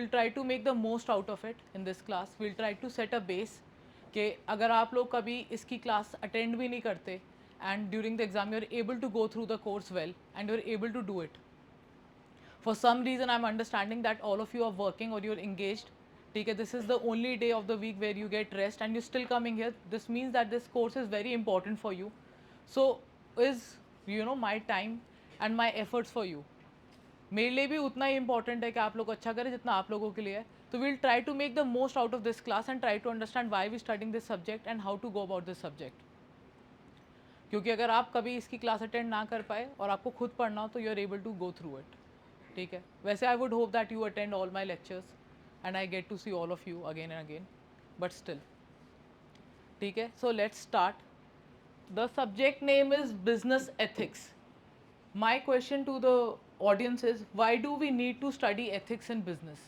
we'll try to make the most out of it in this class. We'll try to set a base कि अगर आप लोग कभी इसकी क्लास अटेंड भी नहीं करते and during the exam you're able to go through the course well and you're able to do it. For some reason I'm understanding that all of you are working or you're engaged. ठीक है, this is the only day of the week where you get rest and you're still coming here. This means that this course is very important for you. So is my time and my efforts for you. मेरे लिए भी उतना ही important है कि आप लोग अच्छा करें जितना आप लोगों के लिए है. तो we'll try to make the most out of this class and try to understand why we studying this subject and how to go about this subject. क्योंकि अगर आप कभी इसकी क्लास अटेंड ना कर पाए और आपको खुद पढ़ना हो तो you are able to go through it. ठीक है, वैसे I would hope that you attend all my lectures and I get to see all of you again and again, but still. ठीक है, so let's start. The subject name is business ethics. My question to the audience is, why do we need to study ethics in business?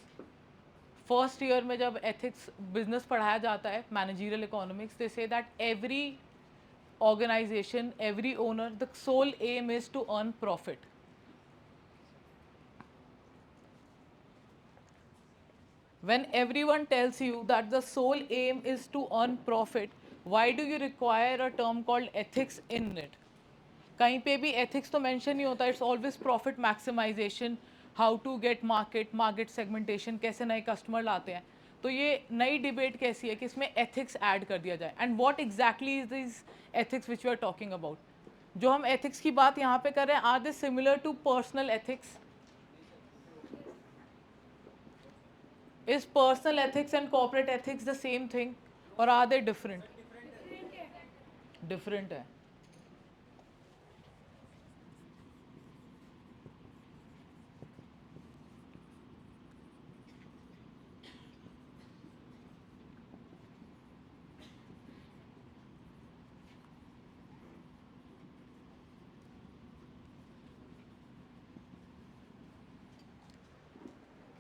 First year में जब ethics business पढ़ाया जाता है, managerial economics, they say that every organization, every owner, the sole aim is to earn profit. When everyone tells you that the sole aim is to earn profit, why do you require a term called ethics in it? कहीं पे भी ethics तो mention नहीं होता. It's always profit maximisation, how to get market segmentation, कैसे नए customer लाते हैं. तो ये नई डिबेट कैसी है कि इसमें एथिक्स ऐड कर दिया जाए. And what exactly is this ethics which you are talking about. जो हम एथिक्स की बात यहाँ पे कर रहे हैं, are this similar to personal ethics? Is personal ethics and corporate ethics the same thing और आर दे डिफरेंट? डिफरेंट है.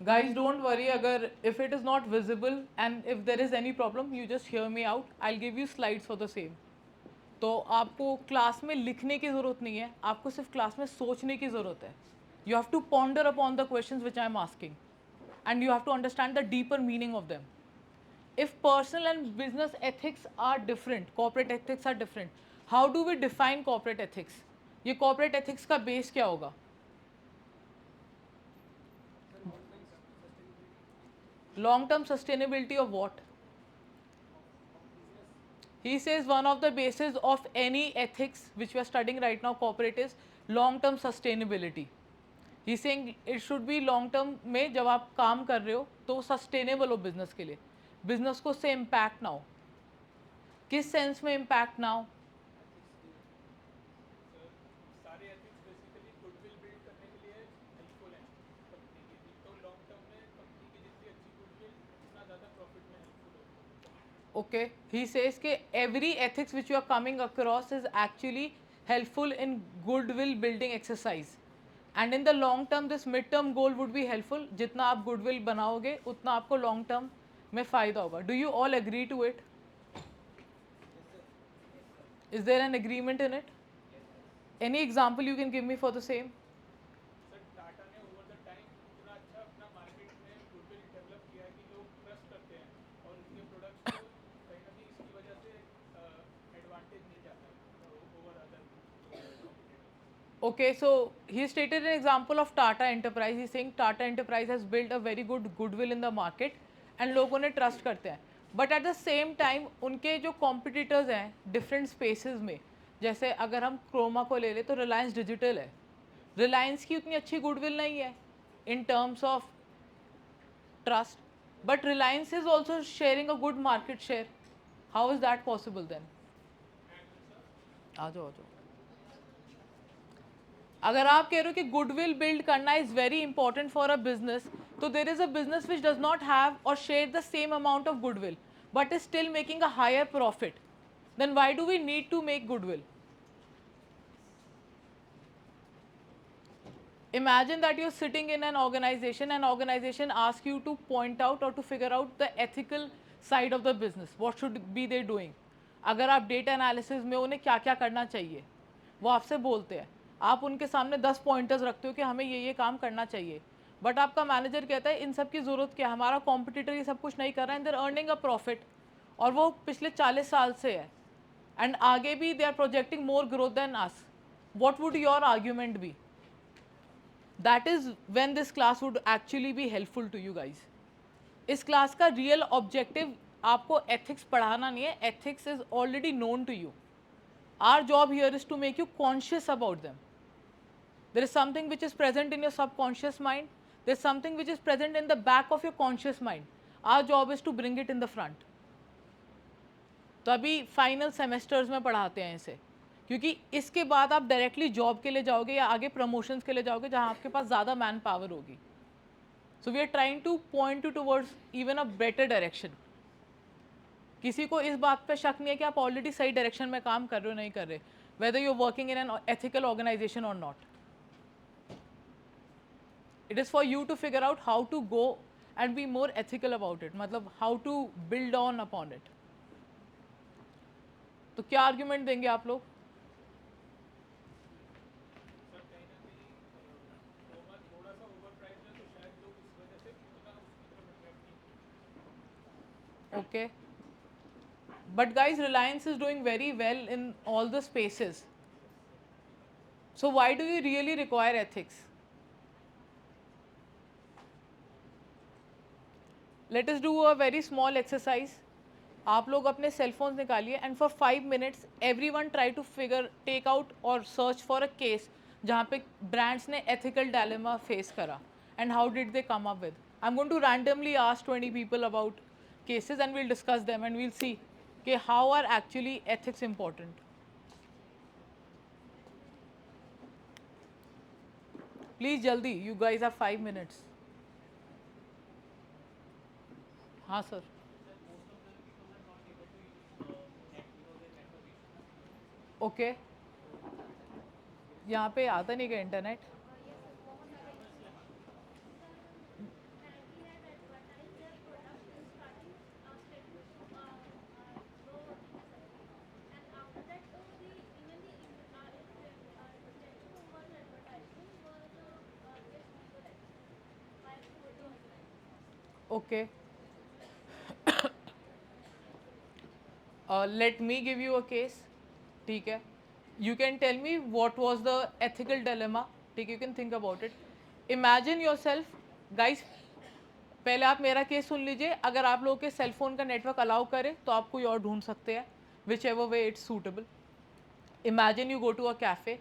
Guys, don't worry अगर if it is not visible and if there is any problem, you just hear me out. I'll give you slides for the same. तो आपको class में लिखने की ज़रूरत नहीं है, आपको सिर्फ क्लास में सोचने की ज़रूरत है. You have to ponder upon the questions which I am asking and you have to understand the deeper meaning of them. If personal and business ethics are different, corporate ethics are different, how do we define corporate ethics? ये corporate ethics का base क्या होगा? Long-term sustainability of what? He says one of the bases of any ethics which we are studying right now, corporate, is long-term sustainability. He's saying it should be long-term में जब आप काम कर रहे हो तो sustainable हो business के लिए, business को से impact ना हो. किस sense में impact ना हो? Okay, he says कि every ethics which you are coming across is actually helpful in goodwill building exercise, and in the long term this mid term goal would be helpful. जितना आप goodwill बनाओगे उतना आपको long term में फ़ायदा होगा. Do you all agree to it? Is there an agreement in it? Any example you can give me for the same? Okay, so he stated an example of Tata Enterprise. He's saying Tata Enterprise has built a very good goodwill in the market and लोग उन्हें trust करते हैं. But at the same time उनके जो competitors हैं different spaces में, जैसे अगर हम क्रोमा को ले लें तो रिलायंस डिजिटल है. रिलायंस की उतनी अच्छी गुडविल नहीं है in terms of trust, but Reliance is also sharing a good market share. How is that possible then? आ जाओ. अगर आप कह रहे हो कि गुडविल बिल्ड करना is very important for a business, तो there is a business which does not have or share the same amount of goodwill but is still making a higher profit, then why do we need to make goodwill? Imagine that you're sitting in an organization asks you to point out or to figure out the ethical side of the business. What should be they doing? अगर आप data analysis में उन्हें क्या क्या करना चाहिए वो आपसे बोलते हैं, आप उनके सामने 10 पॉइंटर्स रखते हो कि हमें ये काम करना चाहिए, बट आपका मैनेजर कहता है इन सब की ज़रूरत क्या, हमारा कॉम्पिटिटर ये सब कुछ नहीं कर रहा है, देर अर्निंग अ प्रॉफिट, और वो पिछले 40 साल से है, एंड आगे भी they are projecting more growth than us, what would your argument be? That is when this class would actually be helpful to you guys. इस क्लास का रियल ऑब्जेक्टिव आपको एथिक्स पढ़ाना नहीं है, ethics is already known to you. Our job here is to make you conscious about them. There is something which is present in your subconscious mind. There is something which is present in the back of your conscious mind. Our job is to bring it in the front. तो अभी final semesters में पढ़ाते हैं इसे, क्योंकि इसके बाद आप डायरेक्टली जॉब के लिए जाओगे या आगे प्रमोशंस के लिए जाओगे जहाँ आपके पास ज़्यादा मैन पावर होगी. So we are trying to point you towards even a better direction. किसी को इस बात पे शक नहीं है कि आप ऑलरेडी सही डायरेक्शन में काम कर रहे हो नहीं कर रहे, whether you are working in an ethical organisation और not. It is for you to figure out how to go and be more ethical about it, मतलब how to build on upon it. तो क्या argument देंगे आप लोग? Okay, but guys, Reliance is doing very well in all the spaces, so why do you really require ethics? Let us do a very small exercise. आप लोग अपने cell phones निकालिए and for 5 minutes everyone try to figure take out और search for a case जहाँ पे brands ने ethical dilemma face करा and how did they come up with. I am going to randomly ask 20 people about cases and we'll discuss them and we'll see कि how are actually ethics important. Please जल्दी, you guys have 5 minutes. हाँ sir. Okay, यहाँ पे आता नहीं क्या internet? Okay, let me give you a case. ठीक है, you can tell me what was the ethical dilemma. ठीक है, you can think about it. Imagine yourself guys, पहले आप मेरा केस सुन लीजिए. अगर आप लोगों के सेल फोन का नेटवर्क अलाउ करे तो आप कोई और ढूंढ सकते हैं, whichever way it's suitable. Imagine you go to a cafe.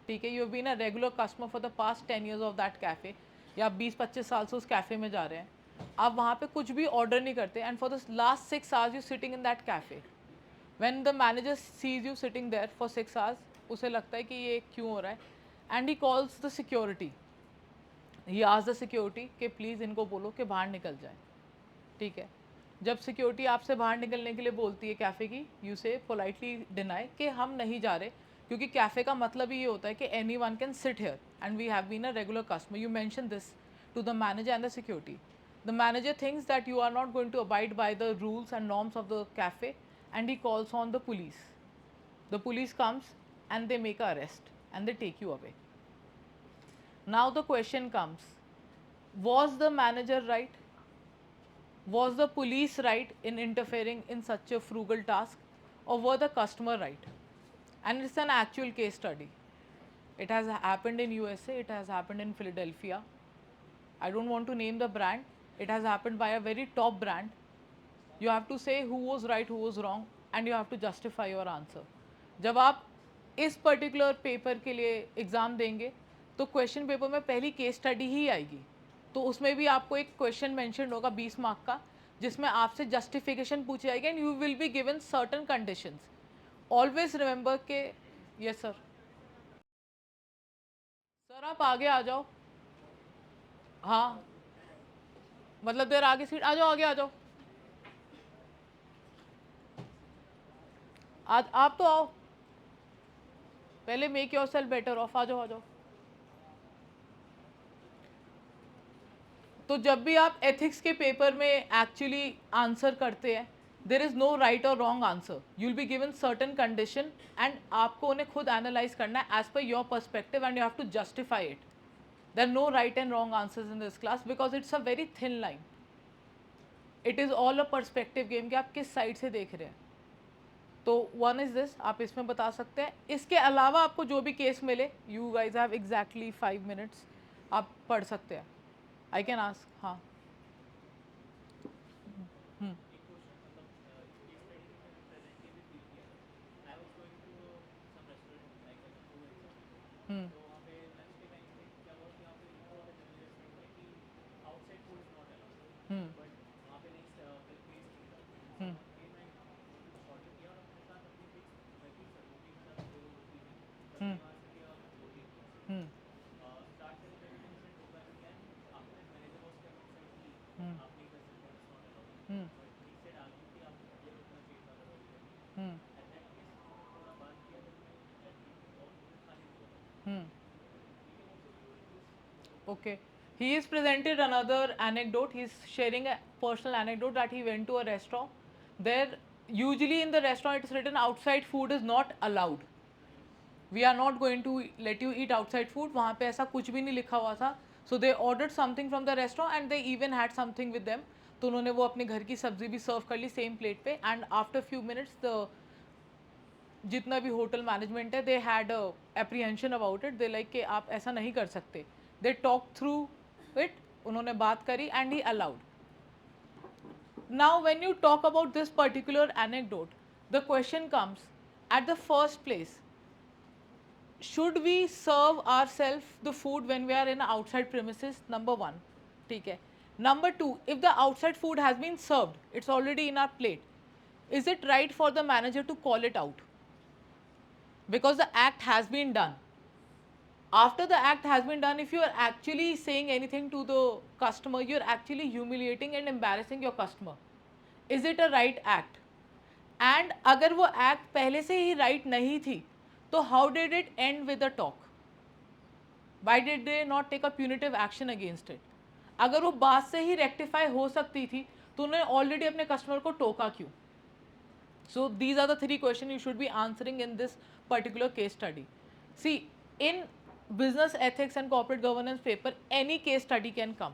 ठीक है, you have been a regular customer for the past 10 years of that cafe, या आप 20-25 साल से उस कैफ़े में जा रहे हैं. आप वहाँ पे कुछ भी ऑर्डर नहीं करते and for the last 6 hours you sitting in that cafe. When the manager sees you sitting there for 6 hours, उसे लगता है कि ये क्यों हो रहा है, and he calls the security. He asks the security कि प्लीज़ इनको बोलो कि बाहर निकल जाए. ठीक है, जब सिक्योरिटी आपसे बाहर निकलने के लिए बोलती है कैफ़े की, यू से पोलाइटली डिनाई कि हम नहीं जा रहे, क्योंकि कैफ़े का मतलब ही ये होता है कि anyone can sit here and we have been a regular customer. You mention this to the manager and the security. The manager thinks that you are not going to abide by the rules and norms of the cafe and he calls on the police. The police comes and they make an arrest and they take you away. Now the question comes, was the manager right? Was the police right in interfering in such a frugal task, or were the customer right? And it's an actual case study. It has happened in USA, it has happened in Philadelphia. I don't want to name the brand. It has happened by a very top brand. You have to say who was right, who was wrong, and you have to justify your answer. जब आप इस particular paper के लिए exam देंगे तो question paper में पहली case study ही आएगी. तो उसमें भी आपको एक क्वेश्चन मेंशन होगा 20 मार्क का, जिसमें आपसे जस्टिफिकेशन पूछी जाएगी and you will be given certain conditions. Always remember के. Yes sir. सर आप आगे आ जाओ. हाँ, मतलब देर आगे सीट, आ जाओ, आगे आ जाओ. आज आप तो आओ, पहले make yourself better off. आ जाओ, आ जाओ. तो जब भी आप एथिक्स के पेपर में एक्चुअली आंसर करते हैं, देर इज़ नो राइट और wrong answer. You will be given certain condition and आपको उन्हें खुद एनालाइज करना है as per your perspective and you have to justify it. There are no right and wrong answers in this class because it's a very thin line. It is all a perspective game कि आप किस side से देख रहे हैं. तो one is this, आप इसमें बता सकते हैं. इसके अलावा आपको जो भी केस मिले, you guys have exactly 5 minutes, आप पढ़ सकते हैं. I can ask. हाँ. Okay. He is presented another anecdote. He is sharing a personal anecdote that he went to a restaurant. There, usually in the restaurant, it is written outside food is not allowed. We are not going to let you eat outside food. वहाँ पे ऐसा कुछ भी नहीं लिखा हुआ था. So they ordered something from the restaurant and they even had something with them. तो उन्होंने वो अपने घर की सब्जी भी सर्व कर ली सेम प्लेट पे. And after few minutes, the जितना भी होटल मैनेजमेंट है, they had apprehension about it. They like कि आप ऐसा नहीं कर सकते. दे टॉक थ्रू इट, उन्होंने बात करी and he allowed. Now when you talk about this particular anecdote, the question comes at the first place, should we serve ourselves the food when we are in outside premises? Number one, ठीक है. Number two, if the outside food has been served, it's already in our plate, is it right for the manager to call it out? Because the act has been done. After the act has been done, if you are actually saying anything to the customer, you are actually humiliating and embarrassing your customer. Is it a right act? And अगर वो act पहले से ही right नहीं थी, तो how did it end with the talk? Why did they not take a punitive action against it? अगर वो बात से ही rectify हो सकती थी, तो उन्होंने already अपने customer को टोका क्यों? So these are the 3 questions you should be answering in this particular case study. See, in business ethics and corporate governance paper, any case study can come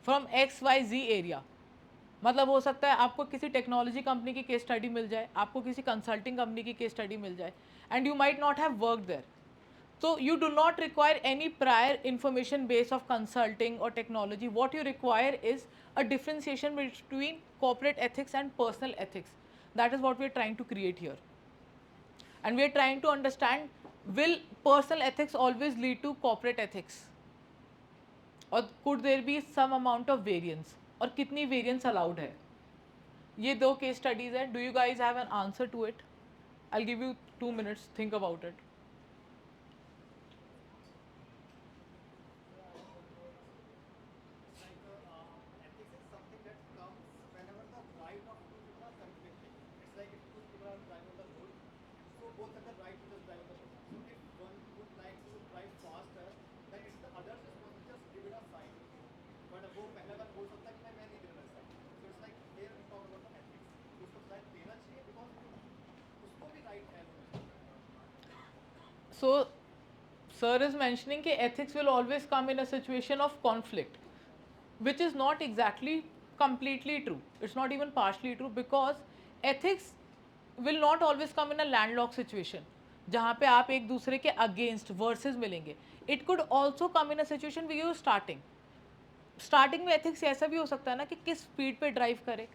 from XYZ area. मतलब हो सकता है आपको किसी technology company की case study मिल जाए, आपको किसी कंसल्टिंग कंपनी की केस स्टडी मिल जाए, and you might not have work there. So you do not require any prior information base of consulting or technology. What you require is a differentiation between corporate ethics and personal ethics. That is what we are trying to create here. And we are trying to understand, will personal ethics always lead to corporate ethics? Or could there be some amount of variance? और कितनी variance allowed है? ये 2 case studies हैं. Do you guys have an answer to it? I'll give you 2 minutes. Think about it. So, sir is mentioning that ethics will always come in a situation of conflict, which is not exactly completely true. It's not even partially true, because ethics will not always come in a landlocked situation जहाँ पे आप एक दूसरे के against versus मिलेंगे. It could also come in a situation we you starting में ethics ऐसा भी हो सकता है ना कि किस स्पीड पे ड्राइव करे,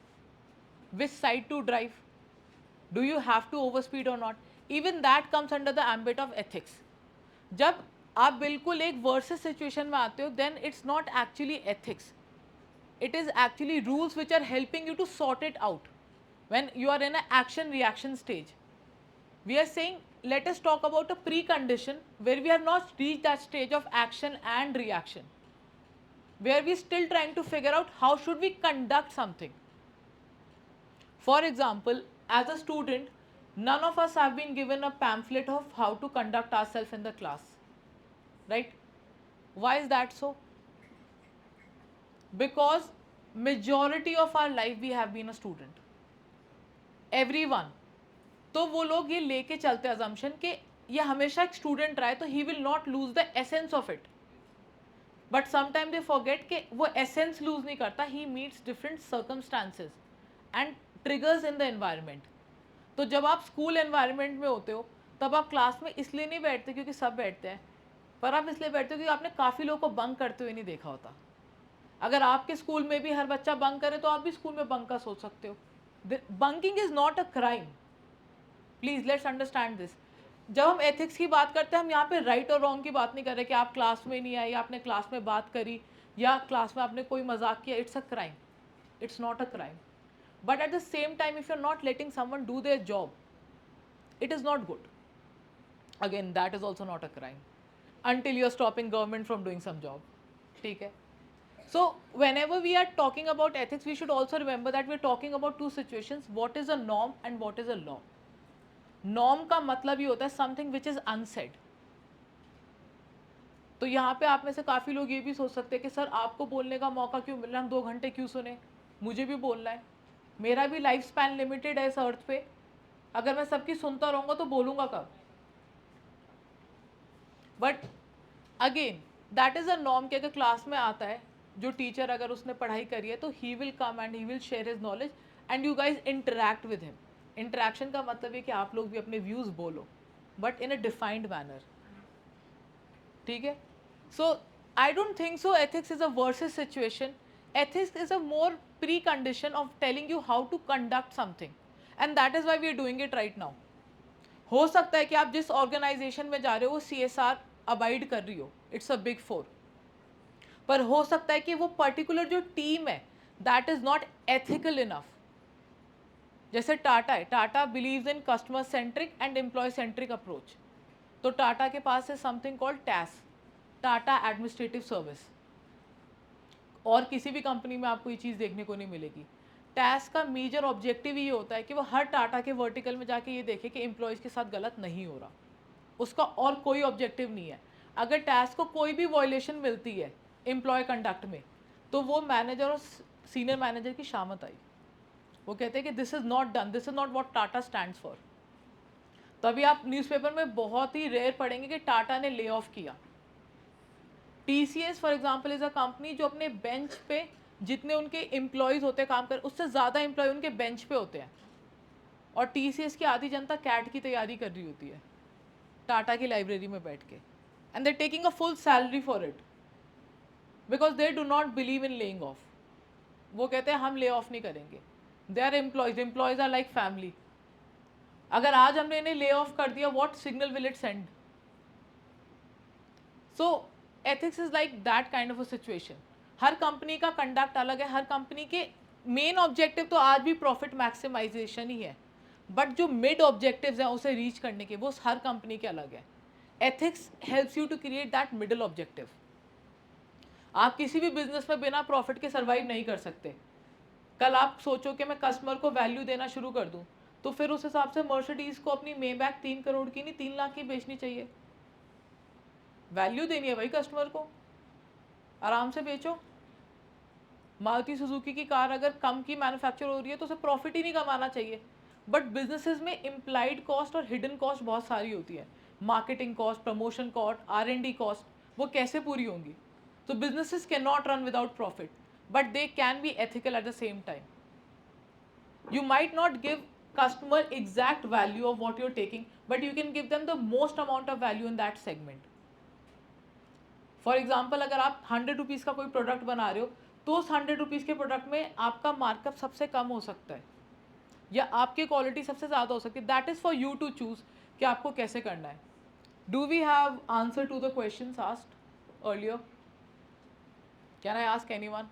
which side to drive, do you have to over speed or not. Even that comes under the ambit of ethics. जब आप बिल्कुल एक वर्सेस सिचुएशन में आते हो, then it's not actually ethics, it is actually rules which are helping you to sort it out when you are in an action reaction stage. We are saying, let us talk about a precondition where we have not reached that stage of action and reaction, where we still trying to figure out how should we conduct something. For example, as a student, none of us have been given a pamphlet of how to conduct ourselves in the class, right? Why is that so? Because majority of our life we have been a student, everyone. तो वो लोग ये लेके चलते assumption कि ये हमेशा एक student रहा है, तो he will not lose the essence of it. But sometime they forget कि वो एसेंस लूज नहीं करता, he meets different circumstances and triggers in the environment. तो जब आप स्कूल एनवायरनमेंट में होते हो तब आप क्लास में इसलिए नहीं बैठते क्योंकि सब बैठते हैं, पर आप इसलिए बैठते हो क्योंकि आपने काफ़ी लोगों को बंक करते हुए नहीं देखा होता। अगर आपके स्कूल में भी हर बच्चा बंक करे तो आप भी स्कूल में बंक का सोच सकते हो। Bunking is not a crime, please let's understand this. जब हम एथिक्स की बात करते हैं हम यहाँ पे राइट और रॉन्ग की बात नहीं कर रहे कि आप क्लास में नहीं आए या आपने क्लास में बात करी या क्लास में आपने कोई मजाक किया, it's a crime, it's not a crime. But at the same time if you are not letting someone do their job, it is not good. Again, that is also not a crime until you are stopping government from doing some job. ठीक है? So whenever we are talking about ethics, we should also remember that we are talking about two situations: what is a norm and what is a law. Norm का मतलब ये होता है something which is unsaid. तो यहाँ पे आप में से काफ़ी लोग ये भी सोच सकते हैं कि सर आपको बोलने का मौका क्यों मिल रहा है, हम 2 घंटे क्यों सुने, मुझे भी बोलना है, मेरा भी लाइफ स्पैन लिमिटेड है इस अर्थ पे, अगर मैं सबकी सुनता रहूँगा तो बोलूँगा कब। But again that is a norm कि अगर क्लास में आता है जो टीचर, अगर उसने पढ़ाई करी है तो he will come and he will share his knowledge and you guys interact with him. Interaction का मतलब है कि आप लोग भी अपने व्यूज़ बोलो but in a defined manner. ठीक है? So I don't think so ethics is a versus situation. Ethics is a more precondition of telling you how to conduct something and that is why we are doing it right now. हो सकता है कि आप जिस organisation में जा रहे हो वो CSR अबाइड कर रही हो, इट्स अ बिग 4, पर हो सकता है कि वो पर्टिकुलर जो टीम है that is not ethical enough. जैसे टाटा है, Tata believes in customer centric and employ centric approach. तो टाटा के पास है something called TAS, Tata administrative service, और किसी भी कंपनी में आपको ये चीज़ देखने को नहीं मिलेगी। टैस का मेजर ऑब्जेक्टिव ये होता है कि वो हर टाटा के वर्टिकल में जाके ये देखे कि एम्प्लॉयज़ के साथ गलत नहीं हो रहा, उसका और कोई ऑब्जेक्टिव नहीं है। अगर टैस को कोई भी वॉयलेशन मिलती है एम्प्लॉय कंडक्ट में तो वो मैनेजर और सीनियर मैनेजर की शामत आई, वो कहते हैं कि this is not done, this is not what Tata stands for. तभी आप न्यूज़पेपर में बहुत ही रेयर पढ़ेंगे कि टाटा ने ले ऑफ किया। TCS for example is a company जो अपने बेंच पे जितने उनके एम्प्लॉयज़ होते हैं काम कर, उससे ज़्यादा एम्प्लॉय उनके बेंच पे होते हैं, और TCS की आधी जनता कैट की तैयारी कर रही होती है टाटा की लाइब्रेरी में बैठ के, and they're taking a full salary for it because they do not believe in laying off. वो कहते हैं हम ले ऑफ नहीं करेंगे, they are employees, employees are like family. अगर आज हमने इन्हें ले ऑफ कर दिया, what signal will it send? So ethics is like that kind of a situation. हर कंपनी का कंडक्ट अलग है, हर कंपनी के मेन ऑब्जेक्टिव तो आज भी प्रॉफिट मैक्सिमाइजेशन ही है, बट जो मिड ऑब्जेक्टिव्स हैं उसे रीच करने के वो हर कंपनी के अलग है। Ethics helps you to create that middle objective. आप किसी भी बिजनेस में बिना प्रॉफिट के सर्वाइव नहीं कर सकते। कल आप सोचो कि मैं कस्टमर को वैल्यू देना शुरू कर दूं, तो फिर उस हिसाब से मर्सिडीज को अपनी मेबैक 3 करोड़ की नहीं 3 लाख की बेचनी चाहिए। वैल्यू देनी है भाई कस्टमर को, आराम से बेचो। मारुति सुजुकी की कार अगर कम की मैन्युफैक्चर हो रही है तो उसे प्रॉफिट ही नहीं कमाना चाहिए, बट बिजनेसेस में इम्प्लाइड कॉस्ट और हिडन कॉस्ट बहुत सारी होती है, marketing cost, promotion cost, R&D cost, वो कैसे पूरी होंगी? तो businesses can not run without profit, but they can be ethical eight the same time. You might not give customer exact value of what you're taking, but you can give them the most amount of value in that segment. For example अगर आप 100 rupees का कोई product बना रहे हो तो उस 100 rupees के प्रोडक्ट में आपका मार्कअप सबसे कम हो सकता है या आपकी क्वालिटी सबसे ज़्यादा हो सकती है। That is for you to choose कि आपको कैसे करना है। Do we have answer to the question asked earlier? Can I ask anyone?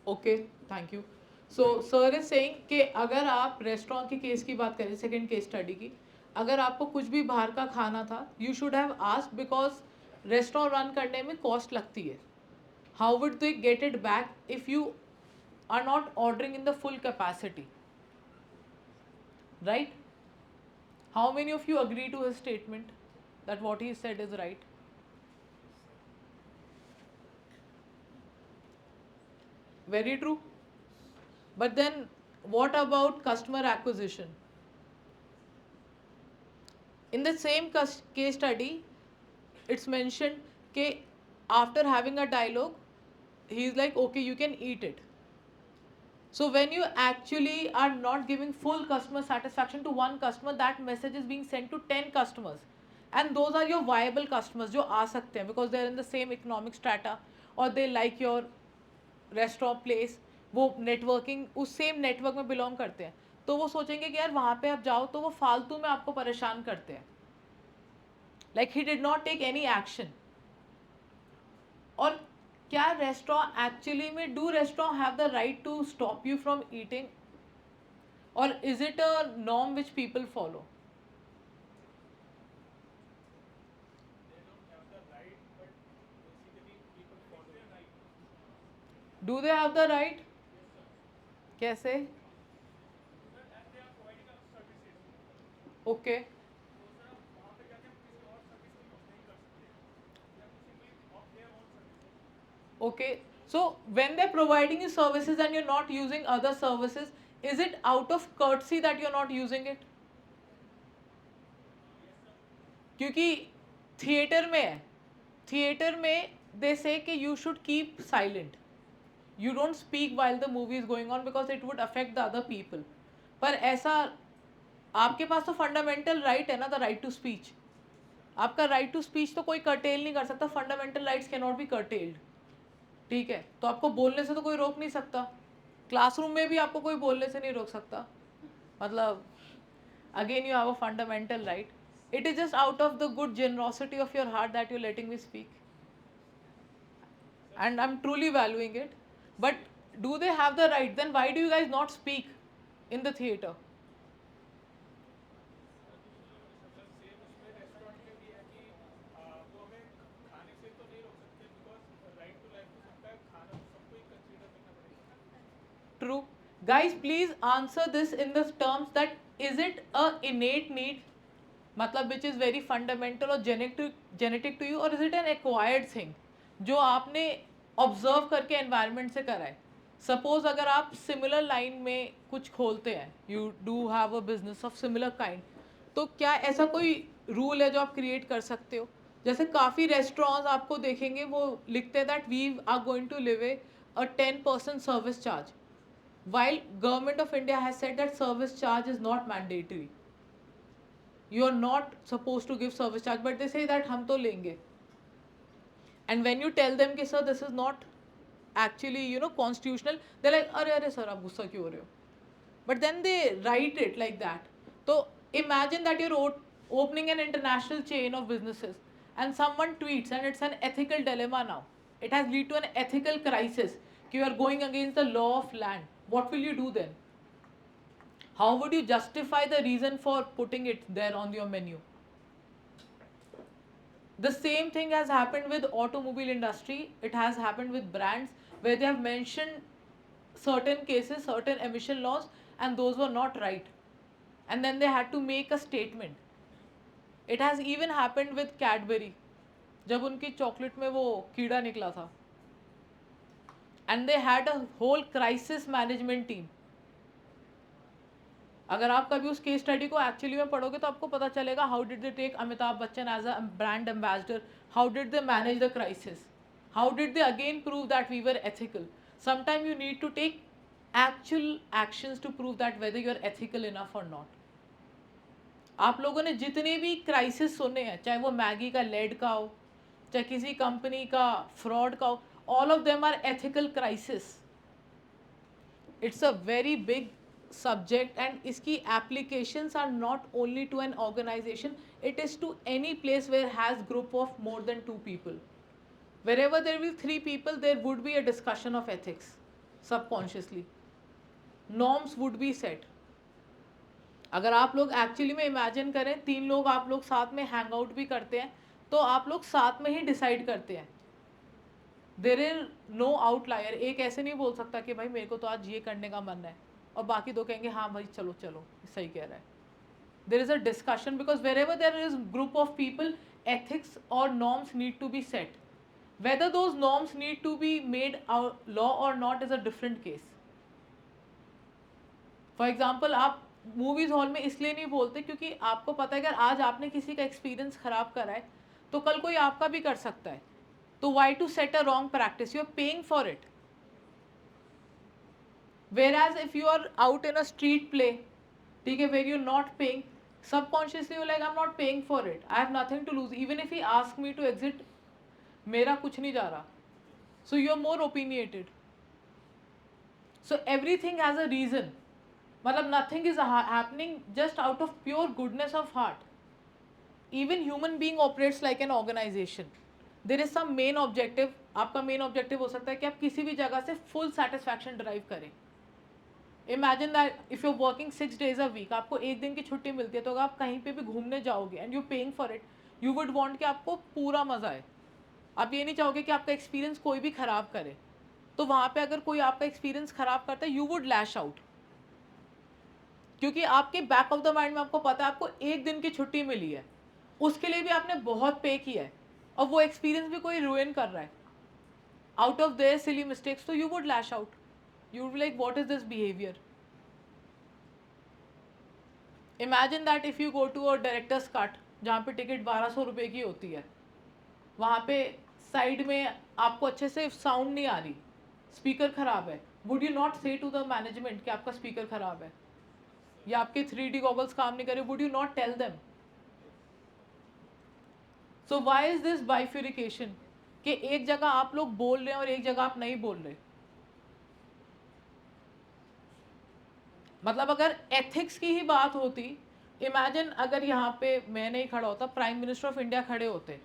Okay, thank you. So sir is saying कि अगर आप रेस्टोरेंट की केस की बात करें, सेकंड केस स्टडी की, अगर आपको कुछ भी बाहर का खाना था, you should have asked, because restaurant run करने में कॉस्ट लगती है. How would they get it back if you are not ordering in the full capacity, right? How many of you agree to his statement that what he said is right? Very true. But then what about customer acquisition? In the same case study, it's mentioned that after having a dialogue, he's like, okay, you can eat it. So when you actually are not giving full customer satisfaction to one customer, that message is being sent to 10 customers. And those are your viable customers जो आ सकते हैं, because they're in the same economic strata, or they like your restaurant place, वो networking उस same network में belong करते हैं. तो वो सोचेंगे कि यार वहाँ पे आप जाओ तो वो फालतू में आपको परेशान करते हैं. Like he did not take any action. और क्या रेस्टोरेंट एक्चुअली में, do restaurant have the right to stop you from eating, or is it a norm which people follow? Do they have the right? कैसे? Okay. Okay, so when they're providing you services and you're not using other services, is it out of courtesy that you're not using it? क्योंकि theatre में है, theatre में दे से कि you should keep silent, you don't speak while the movie is going on because it would affect the other people. पर ऐसा, आपके पास तो फंडामेंटल राइट है ना, द राइट टू स्पीच. आपका राइट टू स्पीच तो कोई कर्टेल नहीं कर सकता. Fundamental rights can not B curtailed. ठीक है, तो आपको बोलने से तो कोई रोक नहीं सकता. क्लासरूम में भी आपको कोई बोलने से नहीं रोक सकता. मतलब again you have a fundamental right. It is just out of the good generosity of your heart that you letting me speak, and I'm truly valuing it. But do they have the right? Then why do you guys not speak in the theater? True. Guys, please answer this in the terms that is it a innate need, मतलब which is very fundamental or genetic to you, or is it an acquired thing जो आपने observe करके environment से करा है? Suppose अगर आप similar line में कुछ खोलते हैं, you do have a business of similar kind, तो क्या ऐसा कोई रूल है जो आप क्रिएट कर सकते हो? जैसे काफ़ी रेस्टोरेंट्स आपको देखेंगे वो लिखते हैं that we are going to levy a 10% service charge, while government of India has said that service charge is not mandatory. You are not supposed to give service charge, but they say that हम तो लेंगे. And when you tell them कि sir this is not actually constitutional, they're like अरे अरे sir आप गुस्सा क्यों हो रहे हो? But then they write it like that. So imagine that you're opening an international chain of businesses and someone tweets and it's an ethical dilemma now. It has led to an ethical crisis. You are going against the law of land. What will you do then? How would you justify the reason for putting it there on your menu? The same thing has happened with automobile industry. It has happened with brands where they have mentioned certain cases, certain emission laws, and those were not right. And then they had to make a statement. It has even happened with Cadbury. जब उनकी chocolate में वो कीड़ा निकला था. And they had a whole crisis management team. अगर आप कभी उस केस स्टडी को एक्चुअली में पढ़ोगे तो आपको पता चलेगा how did they take Amitabh Bachchan as a brand ambassador, how did they manage the crisis, how did they again prove that we were ethical. Sometime you need to take actual actions to prove that whether you are ethical enough और not. आप लोगों ने जितने भी crisis सुने हैं, चाहे वो मैगी का लेड का हो, चाहे किसी कंपनी का फ्रॉड का हो, all of them are ethical crisis. It's a very big subject and इसकी applications are not only to an organization, it is to any place where has group of more than 2 people. Wherever there will 3 people, there would be a discussion of ethics subconsciously. Norms would be set. अगर आप लोग actually में imagine करें, 3 लोग आप लोग साथ में हैंग आउट भी करते हैं तो आप लोग साथ में ही डिसाइड करते हैं. There is no outlier. एक ऐसे नहीं बोल सकता कि भाई मेरे को तो आज ये करने का मन है और बाकी दो कहेंगे हाँ भाई चलो चलो सही कह रहा है. There is a discussion because wherever there is group of people, ethics or norms need to be set. Whether those norms need to be made law or not is a different case. For example, आप movies hall में इसलिए नहीं बोलते क्योंकि आपको पता है अगर आज आपने किसी का एक्सपीरियंस खराब करा है तो कल कोई आपका भी कर सकता है. तो why to set a wrong practice? You are paying for it. Whereas if you are out in a street play, ठीक है, where you're not paying, subconsciously you're like I'm not paying for it. I have nothing to lose. Even if he asks me to exit, मेरा कुछ नहीं जा रहा. So you are more opinionated. So everything has a reason. मतलब nothing is happening just out of pure goodness of heart. Even human being operates like an organization. There is some main objective. आपका main objective हो सकता है कि आप किसी भी जगह से full satisfaction derive करें. Imagine that if you're working 6 days a week, आपको एक दिन की छुट्टी मिलती है तो अगर आप कहीं पे भी घूमने जाओगे and you're paying for it, you would want कि आपको पूरा मजा आए. आप ये नहीं चाहोगे कि आपका एक्सपीरियंस कोई भी खराब करे. तो वहाँ पे अगर कोई आपका एक्सपीरियंस खराब करता है, यू वुड लैश आउट, क्योंकि आपके बैक ऑफ द माइंड में आपको पता है आपको एक दिन की छुट्टी मिली है, उसके लिए भी आपने बहुत पे किया है और वो एक्सपीरियंस भी कोई रुइन कर रहा है out of their silly mistakes. तो you would lash out. You would like what is this behaviour. Imagine that if you go to a director's cut जहाँ पे टिकट 1200 रुपये की होती है, वहाँ पे साइड में आपको अच्छे से साउंड नहीं आ रही, स्पीकर खराब है. वुड यू नॉट से टू द मैनेजमेंट कि आपका स्पीकर खराब है या आपके 3D गॉगल्स काम नहीं कर रहे? Would you not tell them? So why is this bifurcation कि एक जगह आप लोग बोल रहे हैं और एक जगह आप नहीं बोल रहे? मतलब अगर एथिक्स की ही बात होती, इमेजिन अगर यहाँ पे मैं नहीं खड़ा होता, प्राइम मिनिस्टर ऑफ इंडिया खड़े होते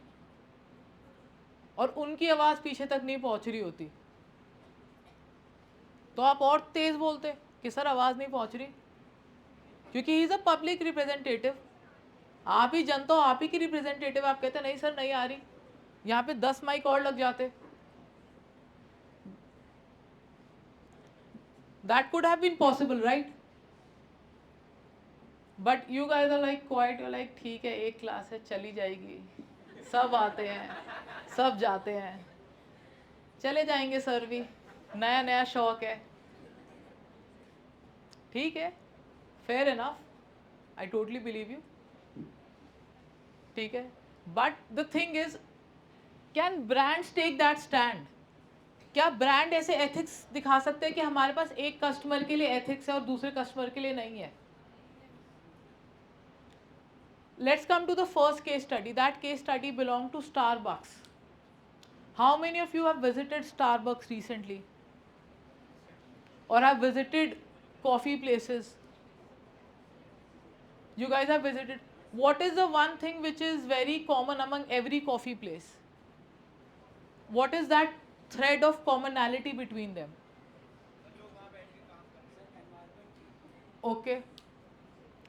और उनकी आवाज़ पीछे तक नहीं पहुँच रही होती, तो आप और तेज़ बोलते कि सर आवाज़ नहीं पहुँच रही, क्योंकि he is a public representative. आप ही जनता हो, आप ही की रिप्रेजेंटेटिव. आप कहते नहीं सर नहीं आ रही, यहाँ पे 10 माइक और लग जाते. That could have been possible, right? But you guys are like quiet. You like ठीक है, एक क्लास है चली जाएगी, सब आते हैं सब जाते हैं, चले जाएंगे सर भी, नया नया शौक है. ठीक है, fair enough, I totally believe you. ठीक है, but the thing is, can brands take that stand? क्या ब्रांड ऐसे एथिक्स दिखा सकते हैं कि हमारे पास एक कस्टमर के लिए एथिक्स है और दूसरे कस्टमर के लिए नहीं है? Let's come to the first case study. That case study belonged to Starbucks. How many of you have visited Starbucks recently? Or have visited coffee places? You guys have visited. What is the one thing which is very common among every coffee place? What is that thread of commonality between them? Okay.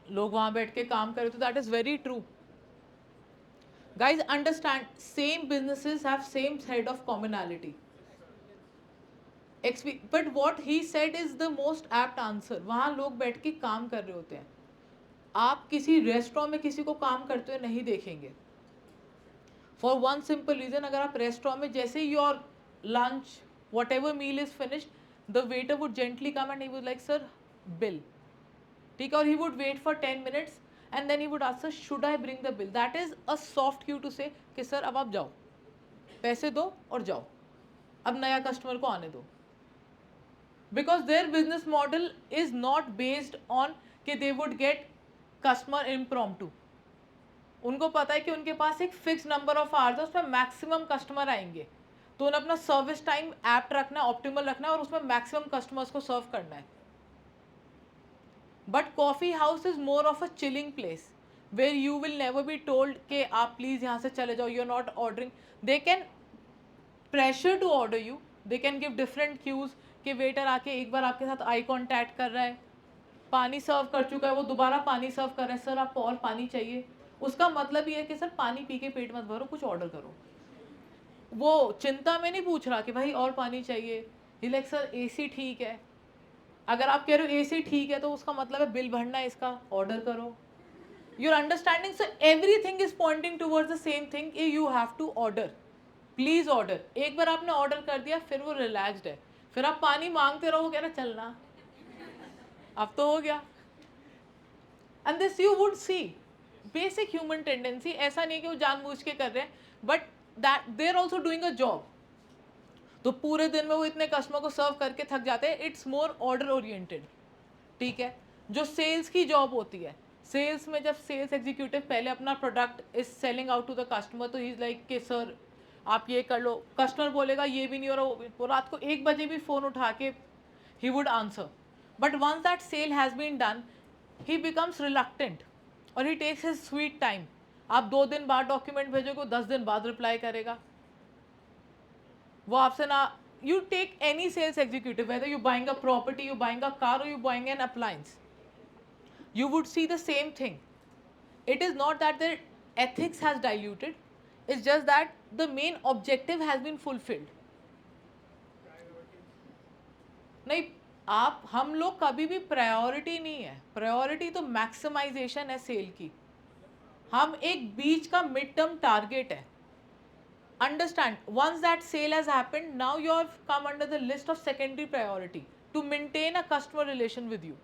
लोग वहाँ बैठ के काम करे, तो that is very true. Guys, understand, same businesses have same thread of commonality. But what he said is the most apt answer. वहाँ लोग बैठ के काम कर रहे होते हैं. आप किसी रेस्टोरेंट में किसी को काम करते हुए नहीं देखेंगे. For one simple reason, अगर आप रेस्टोरेंट में जैसे ही your lunch, whatever meal is finished, the waiter would gently come and he would like, sir, bill. ठीक है, और he would wait for 10 minutes and then he would ask, sir, should I bring the bill? That is a soft cue to say कि sir अब आप जाओ, पैसे दो और जाओ, अब नया कस्टमर को आने दो. Because their business model is not based on कि they would get customer impromptu. उनको पता है कि उनके पास एक फिक्स नंबर ऑफ आवर्स है, उसमें मैक्सिमम कस्टमर आएंगे, तो उन्हें अपना सर्विस टाइम एप्ट रखना है, ऑप्टिमल रखना है और उसमें मैक्सिमम कस्टमर्स को सर्व करना है. But coffee house is more of a chilling place where you will never be told कि आप प्लीज़ यहाँ से चले जाओ, you're not ordering. They can pressure to order you, they can give different cues कि वेटर आके एक बार आपके साथ आई कॉन्टैक्ट कर रहा है, पानी सर्व कर चुका है, वो दोबारा पानी सर्व कर रहा है, सर आपको और पानी चाहिए, उसका मतलब ये है कि सर पानी पी के पेट मत भरो, कुछ ऑर्डर करो। वो चिंता में नहीं पूछ रहा कि भाई और पानी चाहिए, ही लाइक सर एसी ठीक है। अगर आप कह रहे हो एसी ठीक है तो उसका मतलब है बिल भरना है इसका, ऑर्डर करो। You're understanding? So everything is pointing towards the same thing. You have to order. Please order. एक बार आपने ऑर्डर कर दिया फिर वो रिलैक्सड है, फिर आप पानी मांगते रहो, वो कह रहा चलना अब तो हो गया। And this you would see basic human tendency. ऐसा नहीं है कि वो जानबूझ के कर रहे हैं, but that they are also doing a job. तो पूरे दिन में वो इतने कस्टमर को सर्व करके थक जाते हैं। इट्स मोर ऑर्डर ओरिएंटेड, ठीक है। जो सेल्स की जॉब होती है, सेल्स में जब सेल्स एग्जीक्यूटिव पहले अपना product is selling out to the customer, तो ही इज लाइक कि सर आप ये कर लो। कस्टमर बोलेगा ये भी नहीं हो रहा, वो रात को 1 बजे भी फ़ोन उठा के he would answer. But once that sale has been done, he becomes reluctant और he takes his sweet time. आप 2 दिन बाद डॉक्यूमेंट भेजोगे, 10 दिन बाद रिप्लाई करेगा। वो आपसे ना, you take any sales executive, whether you buying a property, you buying a car, or you buying an appliance, you would see the same thing. It is not that their ethics has diluted, it's just that the main objective has been fulfilled. नहीं, आप हम लोग कभी भी priority नहीं है, priority तो maximisation है सेल की। हम एक बीच का मिड टर्म टारगेट है। Understand, once that sale has happened, now you have come under the list of secondary priority to maintain a customer relation with you.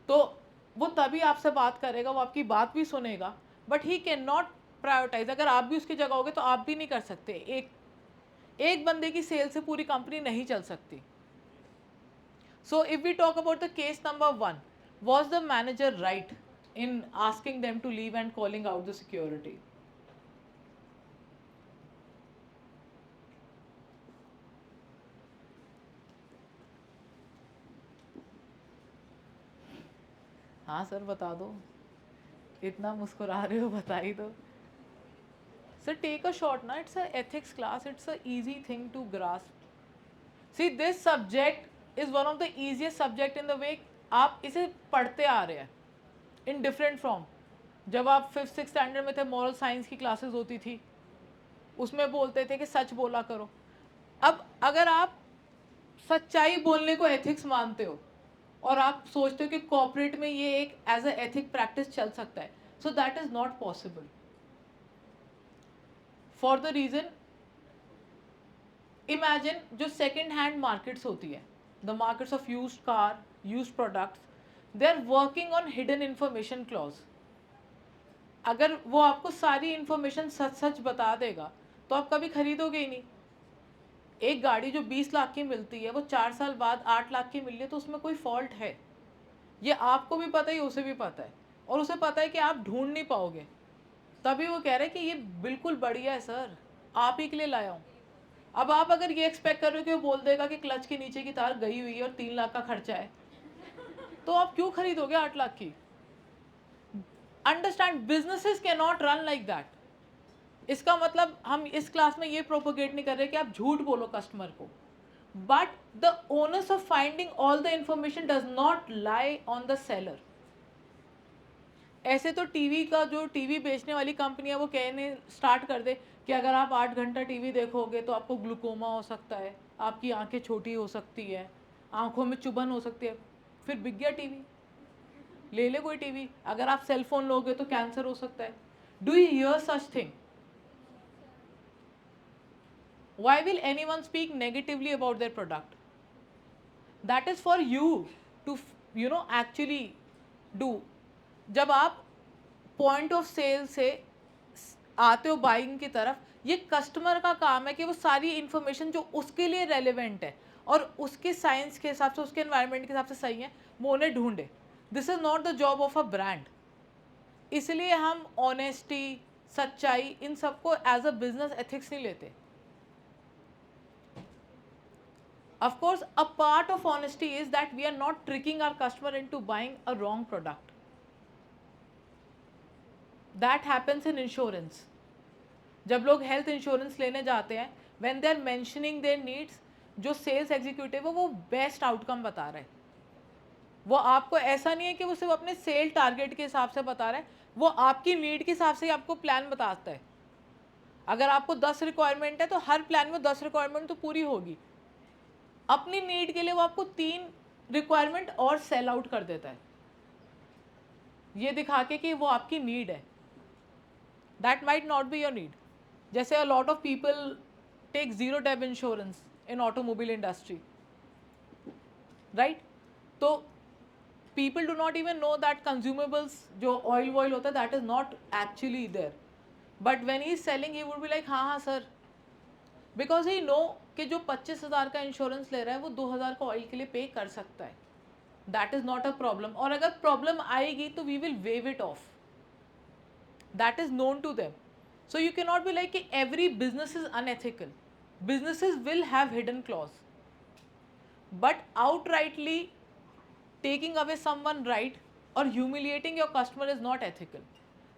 तो वो तभी आपसे बात करेगा, वो आपकी बात भी सुनेगा, but he can not prioritise. अगर आप भी उसकी जगह होगे तो आप भी नहीं कर सकते। एक बंदे की सेल से पूरी कंपनी नहीं चल सकती। So if we talk about the case number 1, was the manager right in asking them to leave and calling out the security? हाँ सर बता दो, इतना मुस्कुरा रहे हो, बता ही दो। सर टेक अ शॉट ना, it's a ethics class, it's a easy thing to grasp. See this subject is one of the easiest subject in the way. आप इसे पढ़ते आ रहे हैं इन डिफरेंट फॉर्म। जब आप 5th-6th स्टैंडर्ड में थे, मॉरल साइंस की क्लासेस होती थी, उसमें बोलते थे कि सच बोला करो। अब अगर आप सच्चाई बोलने को एथिक्स मानते हो और आप सोचते हो कि कॉर्पोरेट में ये एक एज अ एथिक प्रैक्टिस चल सकता है, so that is not possible for the reason, imagine जो सेकेंड हैंड मार्केट्स होती है, the markets of used car, used products, they are working on hidden information clause. अगर वो आपको सारी इंफॉर्मेशन सच सच बता देगा तो आप कभी खरीदोगे ही नहीं। एक गाड़ी जो 20 लाख की मिलती है, वो 4 साल बाद 8 लाख की मिल रही है, तो उसमें कोई फॉल्ट है। ये आपको भी पता है, उसे भी पता है, और उसे पता है कि आप ढूंढ नहीं पाओगे। तभी वो कह रहे हैं कि ये बिल्कुल बढ़िया है सर, आप ही के लिए लाया हूँ। अब आप अगर ये एक्सपेक्ट कर रहे हो कि वो बोल देगा कि क्लच के नीचे की तार गई हुई है और 3 लाख का खर्चा है, तो आप क्यों खरीदोगे 8 लाख की? Understand, businesses can not run like that. इसका मतलब हम इस क्लास में ये प्रोपोगेट नहीं कर रहे कि आप झूठ बोलो कस्टमर को, but the owners of finding all the information does not lie on the seller. ऐसे तो टीवी का, जो टीवी बेचने वाली कंपनी है, वो कहने स्टार्ट कर दे कि अगर आप 8 घंटा टीवी देखोगे तो आपको ग्लूकोमा हो सकता है, आपकी आंखें छोटी हो सकती है, आंखों में चुभन हो सकती है, फिर बिक गया टीवी। ले ले कोई टीवी। अगर आप सेल फोन लोगे तो कैंसर हो सकता है। Do you here such thing? Why will anyone speak negatively about their product? That is for you to actually do. जब आप पॉइंट ऑफ सेल से आते हो बाइंग की तरफ, ये कस्टमर का काम है कि वो सारी इंफॉर्मेशन जो उसके लिए रेलिवेंट है और उसके साइंस के हिसाब से, उसके एनवायरनमेंट के हिसाब से सही है, वो उन्हें ढूंढे। This is not the job of a brand. इसलिए हम ऑनेस्टी, सच्चाई, इन सबको एज अ बिजनेस एथिक्स नहीं लेते। Of course, a part of honesty is that we are not tricking our customer into buying a wrong product. That happens in insurance. जब लोग health insurance लेने जाते हैं, when they are mentioning their needs, जो sales executive है वो best outcome बता रहे हैं। वो आपको ऐसा नहीं है कि वो सिर्फ अपने सेल टारगेट के हिसाब से बता रहा है, वो आपकी नीड के हिसाब से ही आपको प्लान बताता है। अगर आपको 10 रिक्वायरमेंट है तो हर प्लान में 10 रिक्वायरमेंट तो पूरी होगी। अपनी नीड के लिए वो आपको 3 रिक्वायरमेंट और सेल आउट कर देता है, ये दिखा के कि वो आपकी नीड है। That might not be your need. जैसे a lot of people take zero dep insurance in automobile industry, right? तो people do not even know that consumables जो oil वॉइल होता है that is not actually there, but when he is selling he would be like हाँ हाँ sir, because he know कि जो 25,000 का insurance ले रहा है वो 2,000 का ऑयल के लिए पे कर सकता है। That is not a problem, और अगर प्रॉब्लम आएगी तो we will waive it off, that is known to them. So you can not be like कि every business is unethical, businesses will have hidden clause, but outrightly taking away someone right or humiliating your customer is not ethical.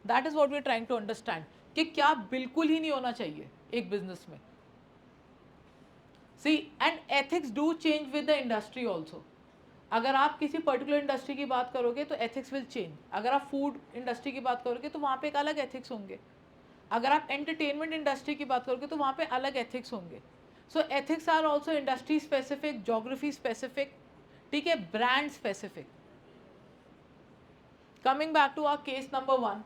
That is what we are trying to understand कि क्या बिल्कुल ही नहीं होना चाहिए एक business में। See, and ethics do change with the industry also. अगर आप किसी पर्टिकुलर इंडस्ट्री की बात करोगे तो एथिक्स विल चेंज। अगर आप फूड इंडस्ट्री की बात करोगे तो वहाँ पे एक अलग एथिक्स होंगे। अगर आप एंटरटेनमेंट इंडस्ट्री की बात करोगे तो वहाँ पे अलग एथिक्स होंगे। So ethics are also industry specific, geography specific, ठीक है, brand specific. Coming back to our case number 1,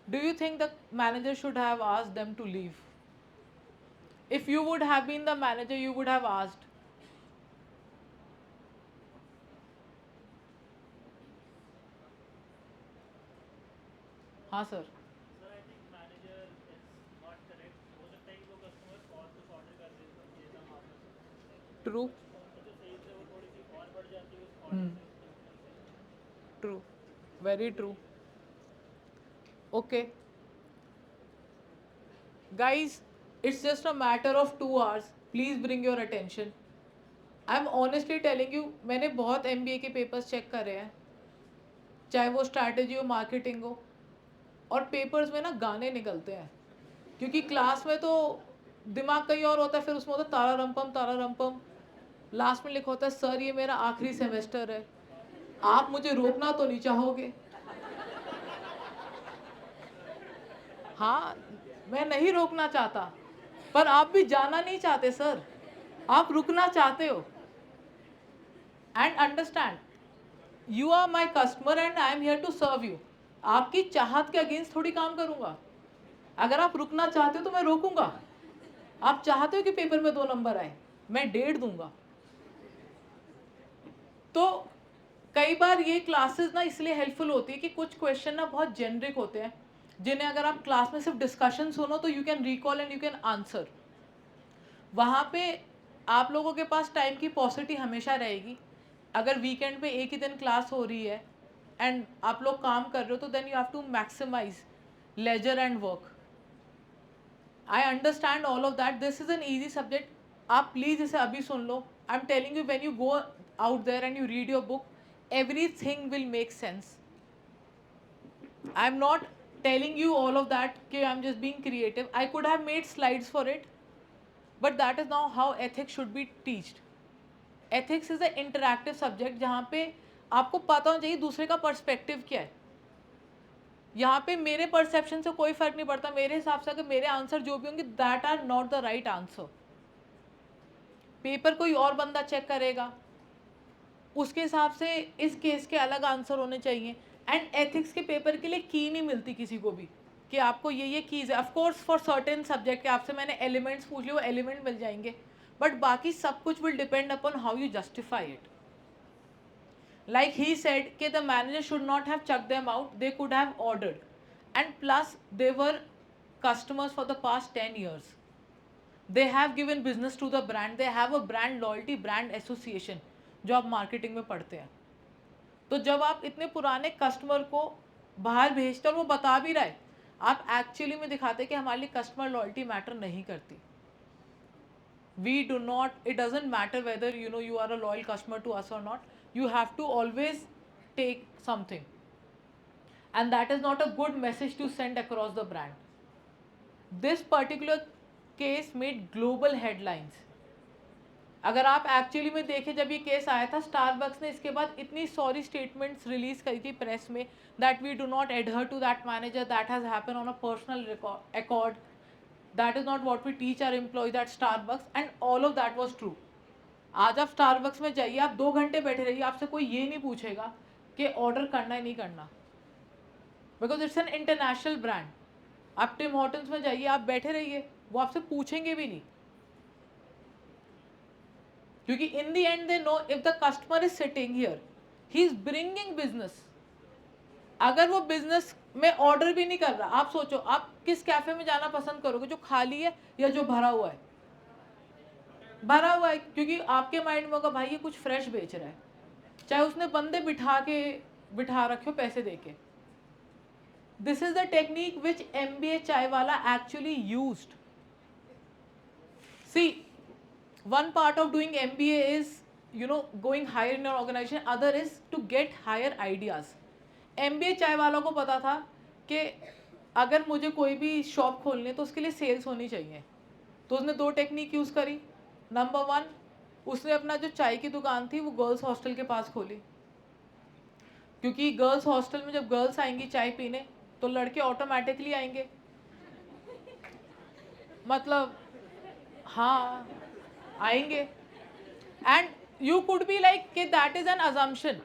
do you think the manager should have asked them to leave? If you would have been the manager, you would have asked. हाँ sir. Sir I think manager is not correct. हो सकता है कि वो customer और कुछ order कर दे तो ये सब मामला ट्रू। उनकी जो सेल्स है वो थोड़ी सी और बढ़ जाती है उस ऑर्डर से, उसकी वजह से। True, very true. Okay guys, it's just a matter of 2 hours. Please bring your attention. I am honestly telling you, मैंने बहुत MBA के पेपर्स चेक करे हैं, चाहे वो स्ट्रैटेजी हो, मार्केटिंग हो, और पेपर्स में ना गाने निकलते हैं, क्योंकि क्लास में तो दिमाग कहीं और होता है, फिर उसमें होता है तारा रंपम तारा रंपम, लास्ट में लिखा होता है सर ये मेरा आखिरी सेमेस्टर है, आप मुझे रोकना तो नहीं चाहोगे। हाँ, मैं नहीं रोकना चाहता, पर आप भी जाना नहीं चाहते सर, आप रुकना चाहते हो। And understand, you are my customer and I am here to serve you. आपकी चाहत के अगेंस्ट थोड़ी काम करूंगा। अगर आप रुकना चाहते हो तो मैं रोकूंगा। आप चाहते हो कि पेपर में 2 नंबर आए, मैं 1.5 दूंगा। तो कई बार ये क्लासेस ना इसलिए हेल्पफुल होती है कि कुछ क्वेश्चन ना बहुत जेनरिक होते हैं, जिन्हें अगर आप क्लास में सिर्फ डिस्कशन सुनो तो you can recall and you can answer. वहाँ पे आप लोगों के पास टाइम की पॉसिबिलिटी हमेशा रहेगी। अगर वीकेंड पे एक ही दिन क्लास हो रही है एंड आप लोग काम कर रहे हो तो then you have to maximise leisure and work. I understand all of that, this is an easy subject. आप प्लीज़ इसे अभी सुन लो। I am telling you, when you go out there and you read your book, everything will make sense. I'm not telling you all of that कि I'm just being creative. I could have made slides for it, but that is now how ethics should be taught. Ethics is an interactive subject जहाँ पे आपको पता होना चाहिए दूसरे का perspective क्या है। यहाँ पे मेरे परसेप्शन से कोई फर्क नहीं पड़ता। मेरे हिसाब से अगर मेरे आंसर जो भी होंगे that are not the right answer. Paper कोई और बंदा चेक करेगा, उसके हिसाब से इस केस के अलग आंसर होने चाहिए। एंड एथिक्स के पेपर के लिए की नहीं मिलती किसी को भी कि आपको ये कीज़ है। ऑफकोर्स फॉर सर्टेन सब्जेक्ट के आपसे मैंने एलिमेंट्स पूछ लिए, वो एलिमेंट मिल जाएंगे, बट बाकी सब कुछ will depend upon how you justify it. Like he said कि the manager should not have chuck them out, they could have ordered, and plus they were customers for the past 10 years. They have given business to the brand, they have a brand loyalty, brand association, जो आप marketing में पढ़ते हैं। तो जब आप इतने पुराने कस्टमर को बाहर भेजते और वो बता भी रहा है, आप एक्चुअली में दिखाते कि हमारे लिए कस्टमर लॉयल्टी मैटर नहीं करती। We do not, it doesn't matter whether you know you are a loyal customer to us or not, you have to always take something, and that is not a good message to send across the brand. This particular case made global headlines. अगर आप actually में देखें, जब ये case आया था, Starbucks ने इसके बाद इतनी सॉरी स्टेटमेंट्स रिलीज करी थी प्रेस में, that we do not adhere to that manager, that has happen on a personal accord, that is not what we teach our employees at Starbucks, and all of that was true. आज आप Starbucks में जाइए, आप 2 घंटे बैठे रहिए, आपसे कोई ये नहीं पूछेगा कि ऑर्डर करना है नहीं करना, because it's an international brand. आप टिम हॉर्टन्स में जाइए, आप बैठे रहिए, वो आपसे पूछेंगे भी नहीं, क्योंकि in the and they know if the customer is sitting here, he is bringing business. अगर वो बिजनेस में ऑर्डर भी नहीं कर रहा, आप सोचो आप किस कैफे में जाना पसंद करोगे, जो खाली है या जो भरा हुआ है? भरा हुआ है, क्योंकि आपके माइंड में होगा भाई ये कुछ फ्रेश बेच रहा है, चाहे उसने बंदे बिठा रखे हो पैसे देके. This is the technique which MBA Chai Wala actually used. See, one part of doing MBA is, going higher in your organization, other is to get higher ideas. MBA चाय वालों को पता था कि अगर मुझे कोई भी शॉप खोलनी है तो उसके लिए सेल्स होनी चाहिए, तो उसने 2 टेक्निक यूज़ करी. नंबर 1, उसने अपना जो चाय की दुकान थी वो गर्ल्स हॉस्टल के पास खोली, क्योंकि गर्ल्स हॉस्टल में जब गर्ल्स आएंगी चाय पीने तो लड़के ऑटोमेटिकली आएंगे, मतलब हाँ आएंगे. And you could be like कि that is an assumption,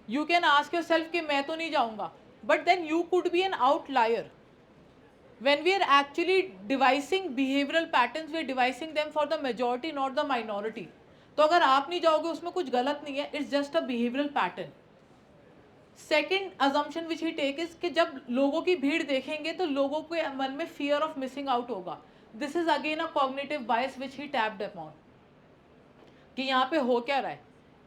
you can ask yourself कि मैं तो नहीं जाऊंगा, but then you could be an outlier. when we are actually devising behavioral patterns, we are devising them for the majority, not the minority. तो अगर आप नहीं जाओगे उसमें कुछ गलत नहीं है, it's just a behavioral pattern. Second assumption which we take is कि जब लोगों की भीड़ देखेंगे तो लोगों के मन में fear of missing out होगा. This is again a cognitive bias which he tapped upon. कि यहाँ पे हो क्या रहा है.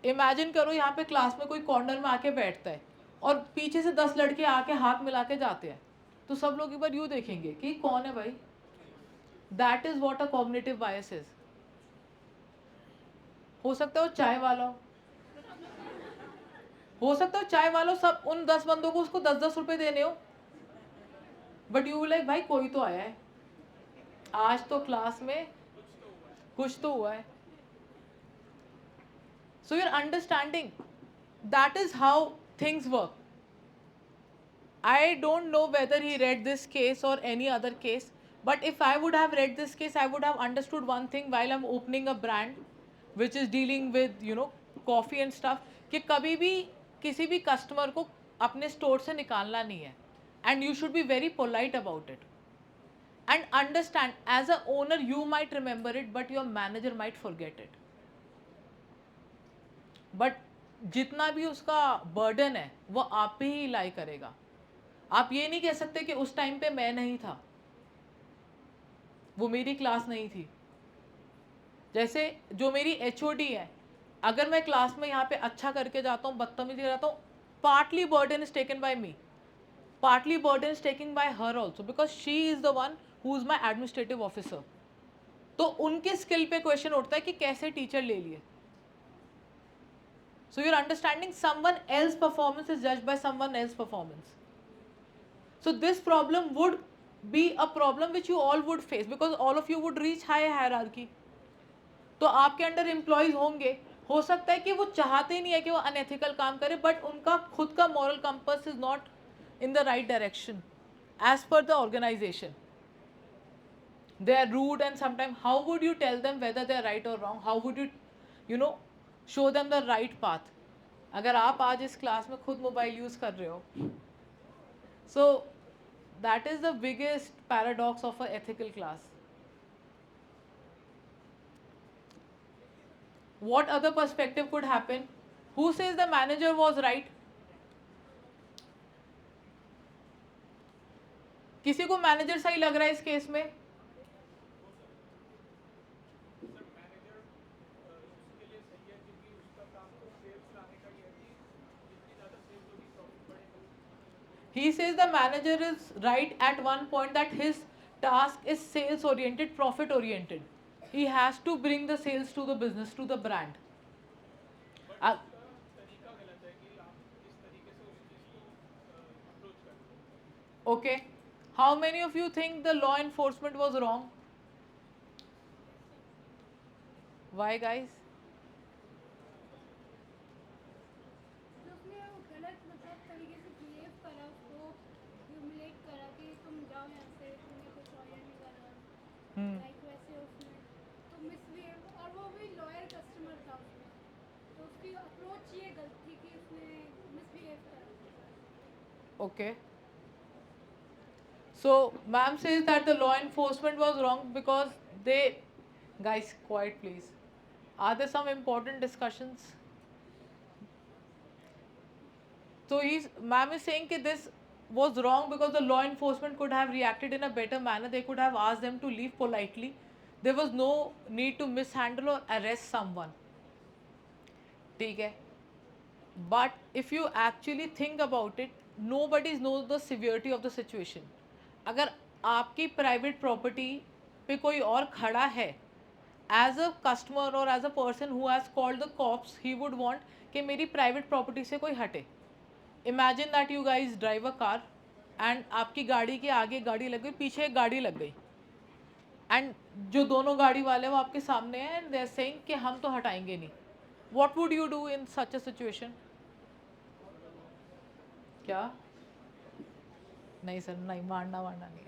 इमेजिन करो यहाँ पे क्लास में कोई कॉर्नर में आके बैठता है और पीछे से 10 लड़के आके हाथ मिला के जाते हैं, तो सब लोग एक बार यूँ देखेंगे कि कौन है भाई. That is what a cognitive bias is. हो सकता है वो चाय वाला हो सकता है चाय वालों सब उन 10 बंदों को उसको 10-10 रुपए देने हो, बट यू लाइक भाई कोई तो आया है आज तो क्लास में, कुछ तो हुआ है. So your understanding, that is how things work. I don't know whether he read this case or any other case, but if I would have read this case, I would have understood one thing while I'm opening a brand which is dealing with, coffee and stuff, कि कभी भी किसी भी customer को अपने store से निकालना नहीं है, and you should be very polite about it. And understand, as a owner, you might remember it, but your manager might forget it. But जितना भी उसका बर्डन है वो आप पे ही लाई करेगा. आप ये नहीं कह सकते कि उस टाइम पे मैं नहीं था, वो मेरी क्लास नहीं थी. जैसे जो मेरी HOD है, अगर मैं क्लास में यहाँ पे अच्छा करके जाता हूँ, बदतमीजी जाता हूँ, partly burden is taken by me, partly burden is taking by her also, because she is the one who is my administrative officer. तो उनके स्किल पे क्वेश्चन उठता है कि कैसे टीचर ले लिए. So your understanding, someone else performance is judged by someone else performance. So this problem would be a problem which you all would face because all of you would reach high hierarchy. तो आपके under employees होंगे, हो सकता है कि वो चाहते ही नहीं है कि वो अनएथिकल काम करे, बट उनका खुद का moral compass is not in the right direction as per the organisation. They are rude, and sometimes how would you tell them whether they are right or wrong? How would you show them the right path? अगर आप आज इस class में खुद mobile use कर रहे हो, so that is the biggest paradox of an ethical class. What other perspective could happen? Who says the manager was right? किसी को मैनेजर सही लग रहा है इस केस में? He says the manager is right at one point that his task is sales oriented, profit oriented. He has to bring the sales to the business, to the brand. Okay, how many of you think the law enforcement was wrong? Why, guys? जो उसने वो गलत मतलब तरीके से behave करा, उसको humiliate करा कि तुम जाओ यहाँ से, तुम्हें कुछ लॉयर नहीं करना, Hmm. लाइक वैसे उसने तो मिसबिहेव, और वो भी लॉयर कस्टमर था उसमें, तो उसकी अप्रोच ये गलत थी कि उसने मिसबिहेव करा. Okay. So, ma'am says that the law enforcement was wrong because they, guys, quiet please. Are there some important discussions? So ma'am is saying that this was wrong because the law enforcement could have reacted in a better manner. They could have asked them to leave politely. There was no need to mishandle or arrest someone. ठीक है. But if you actually think about it, nobody knows the severity of the situation. अगर आपकी private property पे कोई और खड़ा है, as a customer or as a person who has called the cops, he would want कि मेरी private property से कोई हटे. Imagine that you guys drive a car and आपकी गाड़ी के आगे गाड़ी लग गई, पीछे एक गाड़ी लग गई, एंड जो दोनों गाड़ी वाले वो आपके सामने हैं एंड दे आर सेइंग कि हम तो हटाएंगे नहीं. What would you do in such a situation? क्या? नहीं सर, नहीं, मारना वारना नहीं.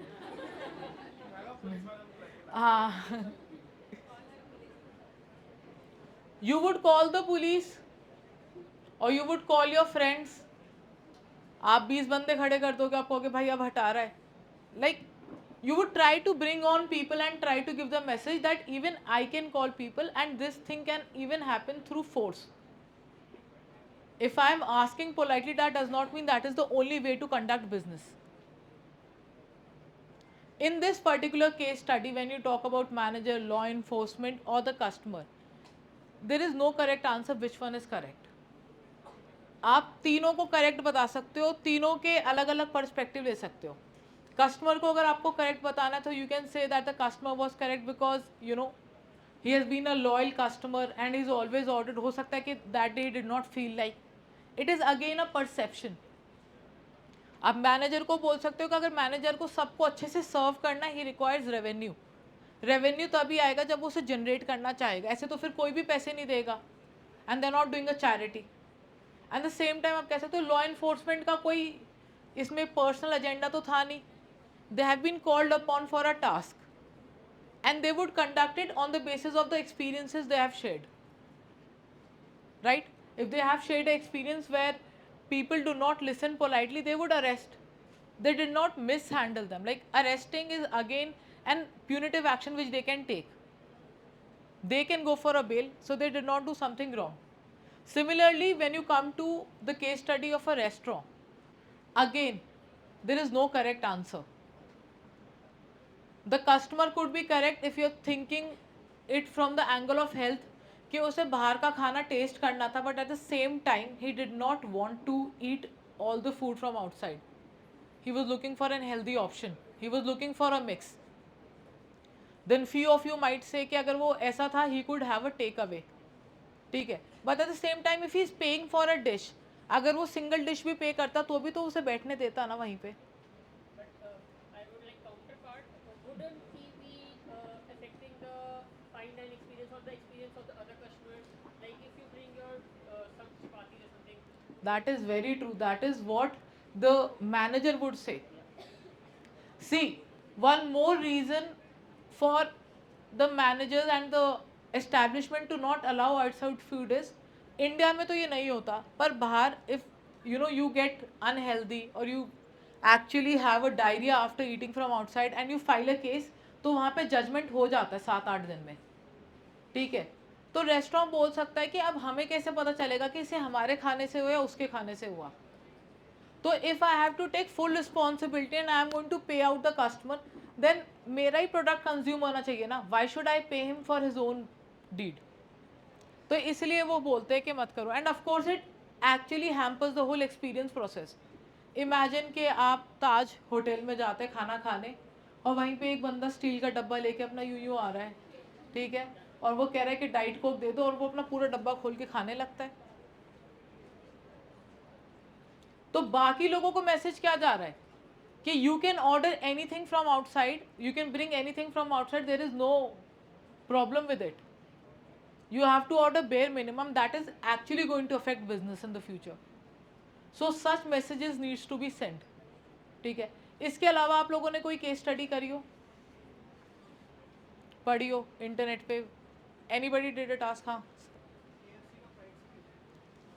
हाँ. You would call the police or you would call your friends. आप 20 बंदे खड़े कर दोगे, आप कहोगे भाई अब हटा रहा है. Like you would try to bring on people and try to give the message that even I can call people and this thing can even happen through force. If I am asking politely, that does not mean that is the only way to conduct business. In this particular case study, when you talk about manager, law enforcement or the customer, there is no correct answer which one is correct. आप तीनों को correct बता सकते हो, तीनों के अलग अलग पर्सपेक्टिव ले सकते हो. कस्टमर को अगर आपको करेक्ट बताना है तो you can say that the customer was correct because you know he has been a loyal customer and is always ordered. हो सकता है कि that day he did not feel like. It is again a perception. आप manager को बोल सकते हो कि अगर मैनेजर को सबको अच्छे से सर्व करना है, ही रिक्वायर्स रेवेन्यू. रेवेन्यू तभी आएगा जब वो उसे जनरेट करना चाहेगा, ऐसे तो फिर कोई भी पैसे नहीं देगा. And they are not doing a charity. At the same time आप कह सकते हो लॉ इन्फोर्समेंट का कोई इसमें पर्सनल एजेंडा तो था नहीं. They have been called upon for a task and they would conduct it on the basis of the experiences they have shared. Right? If they have shared an experience where people do not listen politely, they would arrest. They did not mishandle them. Like arresting is again an punitive action which they can take. They can go for a bail, so they did not do something wrong. Similarly, when you come to the case study of a restaurant, again, there is no correct answer. The customer could be correct if you're thinking it from the angle of health कि उसे बाहर का खाना taste करना था, but at the same time he did not want to eat all the food from outside. He was looking for an healthy option. He was looking for a mix. Then few of you might say कि अगर वो ऐसा था he could have a take away. ठीक है, but at the same time if he is paying for a dish, अगर वो single dish भी पे करता तो भी तो उसे बैठने देता ना वहीं पे. But I would like counterpart. Wouldn't he be affecting the fine dine experience or the experience of the other customers? Like if you bring your some chapati or something. That is very true. That is what the manager would say. See, one more reason for the managers and the establishment to not allow outside food is India में तो ये नहीं होता, पर बाहर if you know you get unhealthy or you actually have a diarrhea after eating from outside and you file a case, तो वहाँ पे judgment हो जाता है 7-8 दिन में. ठीक है, तो रेस्टोरेंट बोल सकता है कि अब हमें कैसे पता चलेगा कि इसे हमारे खाने से हुआ या उसके खाने से हुआ. तो if I have to take full responsibility and I am going to pay out the customer, then मेरा ही प्रोडक्ट कंज्यूम होना चाहिए ना. Y should I pay him for his own deed. तो इसलिए वो बोलते हैं कि मत करो. And of course it actually hampers the whole experience process. Imagine कि आप ताज होटल में जाते हैं खाना खाने और वहीं पे एक बंदा स्टील का डब्बा लेके अपना यूं आ रहा है, ठीक है, और वो कह रहा है कि डाइट कोक दे दो, और वो अपना पूरा डब्बा खोल के खाने लगता है. तो बाकी लोगों को मैसेज क्या जा रहा है कि you can order anything from outside, you can bring anything from outside, there is no problem with it. You have to order bare minimum that is actually going to affect business in the future. So such messages needs to be sent. ठीक है, इसके अलावा आप लोगों ने कोई case study करी हो, पढ़ी हो इंटरनेट पे? Anybody did a task? हाँ,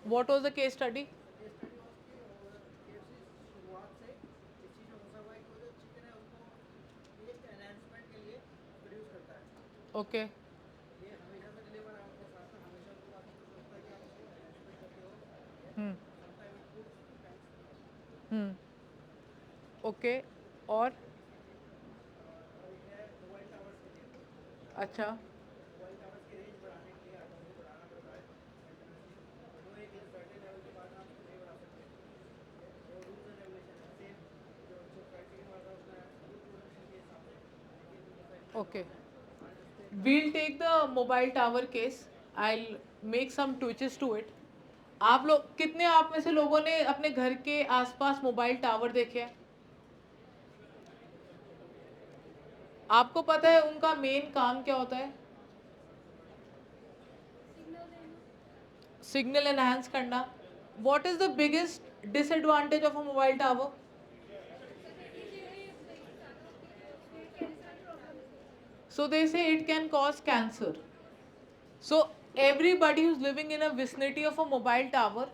what was the case study? Okay, okay, और अच्छा, okay, we'll take the mobile tower case. I'll make some twitches to it. आप लोग कितने, आप में से लोगों ने अपने घर के आसपास मोबाइल टावर देखे हैं? आपको पता है उनका मेन काम क्या होता है? सिग्नल एनहांस करना. What is the biggest disadvantage of a mobile tower? So they say it can cause cancer. So everybody who's living in a vicinity of a mobile tower,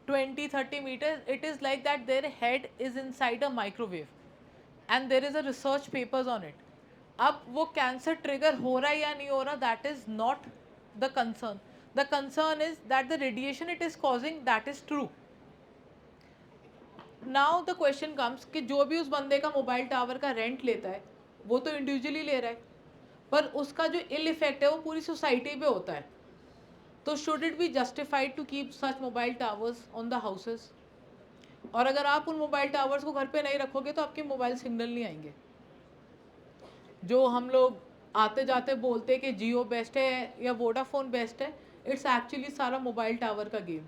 20-30 meters, it is like that their head is inside a microwave and there is a research papers on it. अब वो cancer trigger हो रहा है या नहीं हो रहा, that is not the concern. The concern is that the radiation it is causing, that is true. Now the question comes कि जो भी उस बंदे का मोबाइल टावर का रेंट लेता है वो तो इंडिविजुअली ले रहा है, पर उसका जो इल इफेक्ट है वो पूरी सोसाइटी पे होता है. तो should it be justified to keep such mobile towers on the houses? और अगर आप उन मोबाइल टावर्स को घर पे नहीं रखोगे तो आपके मोबाइल सिग्नल नहीं आएंगे. जो हम लोग आते जाते बोलते हैं कि जियो बेस्ट है या वोडाफोन बेस्ट है, इट्स एक्चुअली सारा मोबाइल टावर का गेम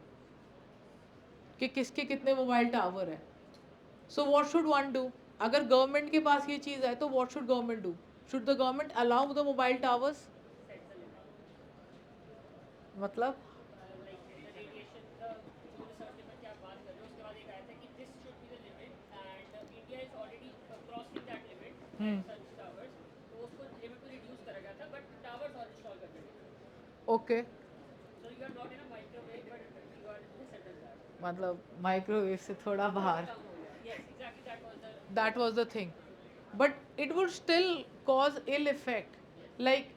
कि किसके कितने मोबाइल टावर है. So what should one do? अगर गवर्नमेंट के पास ये चीज़ है तो what should government do? Should the government allow the mobile towers? मतलब लाइक रेडिएशन का जो रिसर्च पेपर की आप बात कर रहे हो उसके बाद एक आया था कि this should be the limit and India is already crossing that limit such towers. तो उसको लिमिट को रिड्यूस करा गया था बट टावर्स और इंस्टॉल कर दिए. Okay, so you are not in a microwave but you are this at that. मतलब माइक्रोवेव से थोड़ा बाहर. कम हो गया. Yes exactly that was the That was the thing, but it would still cause ill effect. Like,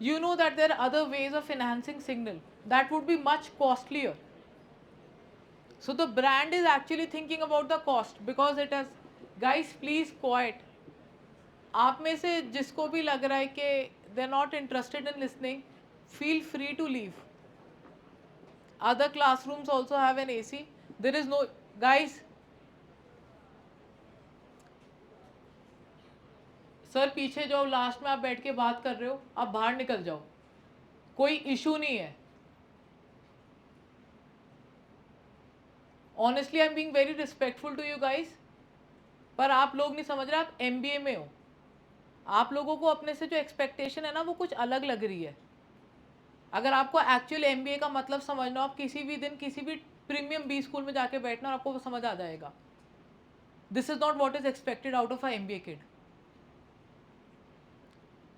you know that there are other ways of enhancing signal that would be much costlier. So the brand is actually thinking about the cost because it has, guys please quiet. आप में से जिसको भी लग रहा है कि they are not interested in listening, feel free to leave. Other classrooms also have an AC. There is no, guys, sir पीछे जाओ, लास्ट में आप बैठ के बात कर रहे हो, आप बाहर निकल जाओ, कोई इशू नहीं है. Honestly I am being very respectful to you guys, पर आप लोग नहीं समझ रहे, आप एमबीए में हो, आप लोगों को अपने से जो एक्सपेक्टेशन है ना वो कुछ अलग लग रही है. अगर आपको एक्चुअल एमबीए का मतलब समझना हो, आप किसी भी दिन किसी भी प्रीमियम बी स्कूल में जाके बैठना और आपको वो समझ आ जाएगा. This is not what is expected out of a MBA kid.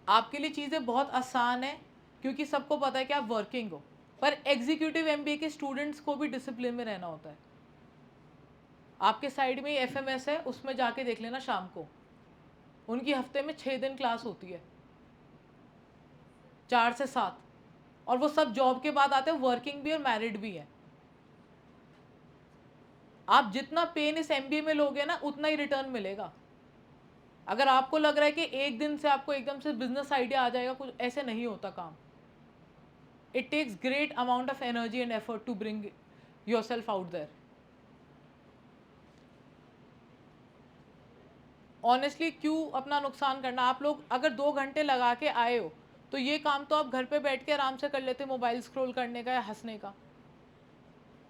आपके लिए चीज़ें बहुत आसान है क्योंकि सबको पता है कि आप वर्किंग हो, पर एग्जीक्यूटिव एमबीए के स्टूडेंट्स को भी डिसिप्लिन में रहना होता है. आपके साइड में ही एफएमएस है, उसमें जाके देख लेना शाम को. उनकी हफ्ते में 6 दिन क्लास होती है, 4 से 7, और वो सब जॉब के बाद आते हैं, वर्किंग भी और मैरिड भी है. आप जितना पेन इस एमबीए में लोगे ना उतना ही रिटर्न मिलेगा. अगर आपको लग रहा है कि एक दिन से आपको एकदम से बिजनेस आइडिया आ जाएगा, कुछ ऐसे नहीं होता काम. It takes great amount of energy and effort to bring yourself out there. Honestly क्यों अपना नुकसान करना? आप लोग अगर 2 घंटे लगा के आए हो तो ये काम तो आप घर पे बैठ के आराम से कर लेते, मोबाइल स्क्रॉल करने का या हंसने का.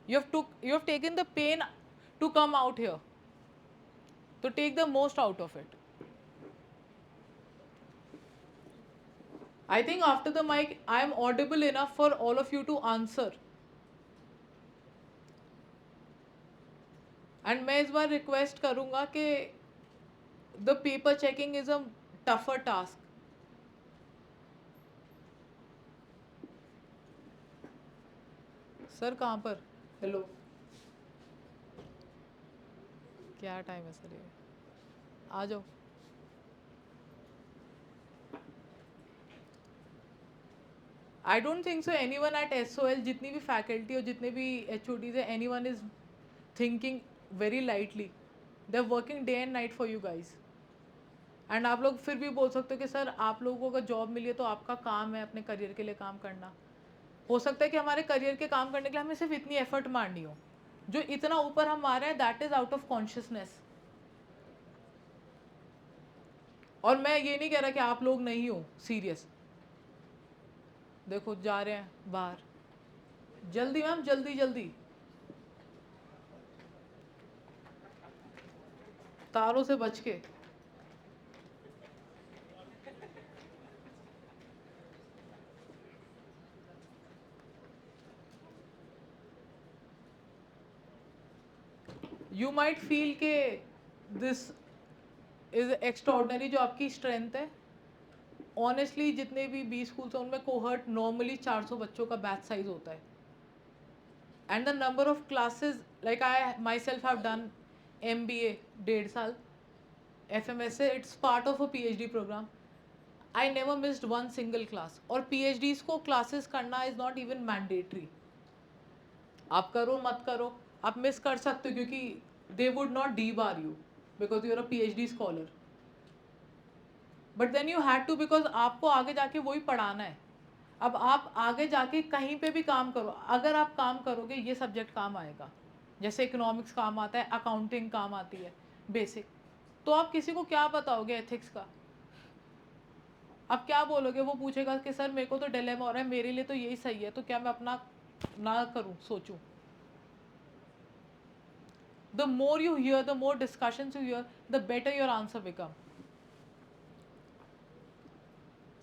You have taken the pain to come out here, तो take the most out of it. I think after the mic, I am audible enough for all of you to answer. And मैं इस बार request करूँगा कि the paper checking is a tougher task. Sir कहाँ पर? Hello, क्या time है sir ये? आ जाओ. I don't think so anyone at SOL, जितनी भी faculty और जितने भी HODs है, anyone is thinking very lightly. They're working day and night for you guys. And आप लोग फिर भी बोल सकते हो कि सर आप लोगों को अगर जॉब मिली है तो आपका काम है अपने करियर के लिए काम करना. हो सकता है कि हमारे करियर के काम करने के लिए हमें सिर्फ इतनी एफर्ट मारनी हो. जो इतना ऊपर हम मार रहे हैं that is out of consciousness. और मैं ये नहीं कह रहा कि आप लोग नहीं हो सीरियस. देखो जा रहे हैं बाहर. जल्दी मैम, जल्दी जल्दी. तारों से बच के. यू माइट फील के दिस इज एक्स्ट्रॉर्डनरी जो आपकी स्ट्रेंथ है. ऑनेस्टली जितने भी 20 स्कूल्स हैं उनमें कोहर्ट नॉर्मली 400 बच्चों का बैच साइज होता है. And the number of classes like I myself have done MBA 1.5 साल, FMSA it's part of a PhD programme. I never missed one single class. और PhDs को classes करना is not even mandatory. आप करो मत करो, आप miss कर सकते हो क्योंकि they would not debar you because you are a PhD scholar. But then you had to because आपको आगे जाके वही पढ़ाना है. अब आप आगे जाके कहीं पे भी काम करो, अगर आप काम करोगे ये सब्जेक्ट काम आएगा. जैसे इकोनॉमिक्स काम आता है, अकाउंटिंग काम आती है बेसिक. तो आप किसी को क्या बताओगे एथिक्स का? आप क्या बोलोगे? वो पूछेगा कि सर मेरे को तो डिलेमा हो रहा है, मेरे लिए तो यही सही है, तो क्या मैं अपना ना करूं, सोचूं? The more you hear, the more discussions you hear, the better your answer become.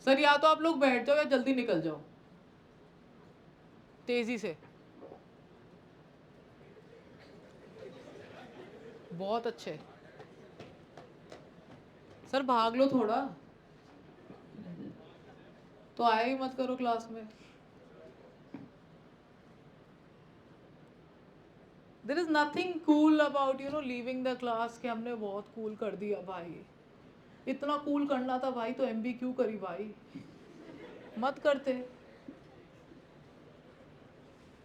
Sir या तो आप लोग बैठ जाओ या जल्दी निकल जाओ तेजी से. बहुत अच्छे. सर भाग लो थोड़ा, तो आया ही मत करो क्लास में. There is nothing cool about leaving the class कि हमने बहुत कूल कर दिया भाई. इतना कूल करना था भाई तो MB क्यों करी भाई? मत करते.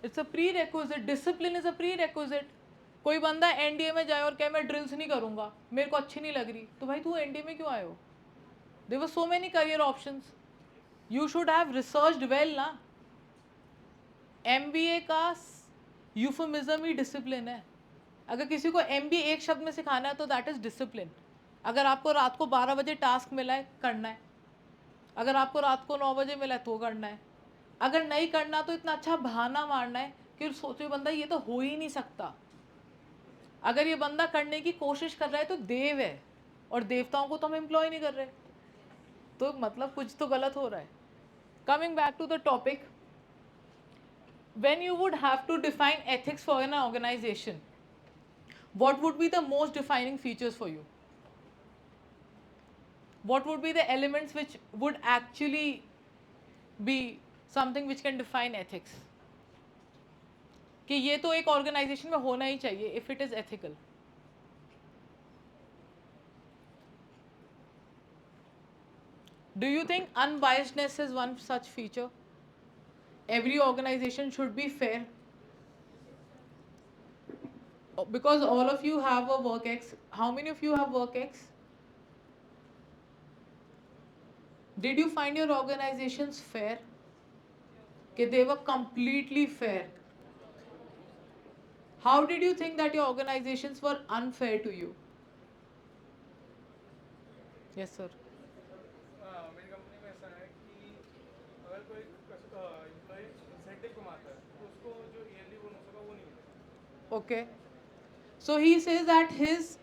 It's a pre requisite. Discipline is a pre requisite. कोई बंदा NDA में जाए और कहे मैं ड्रिल्स नहीं करूंगा, मेरे को अच्छी नहीं लग रही, तो भाई तू NDA में क्यों आए हो? There were so many career options. You should have researched well ना. MBA का यूफमिज्म ही डिसिप्लिन है. अगर किसी को MBA एक शब्द में सिखाना है तो दैट इज डिसिप्लिन. अगर आपको रात को 12 बजे टास्क मिला है करना है, अगर आपको रात को 9 बजे मिला है तो करना है. अगर नहीं करना तो इतना अच्छा बहाना मारना है कि सोचो बंदा ये तो हो ही नहीं सकता. अगर ये बंदा करने की कोशिश कर रहा है तो देव है, और देवताओं को तो हम एम्प्लॉय नहीं कर रहे, तो मतलब कुछ तो गलत हो रहा है. Coming back to the topic, when you would have to define ethics for an organization, what would be the most defining features for you? What would be the elements which would actually be something which can define ethics? कि ये तो एक organisation में होना ही चाहिए if it is ethical. Do you think unbiasedness is one such feature? Every organization should be fair. Because all of you have a WorkX. How many of you have WorkX? Did you find your organizations fair? Okay, they were completely fair. How did you think that your organizations were unfair to you? Yes, sir. मेरी company में ऐसा है कि अगर कोई employ incentive कमाता है तो उसको जो ईयरली बोनस होगा वो नहीं मिलेगा. Okay. So he says that his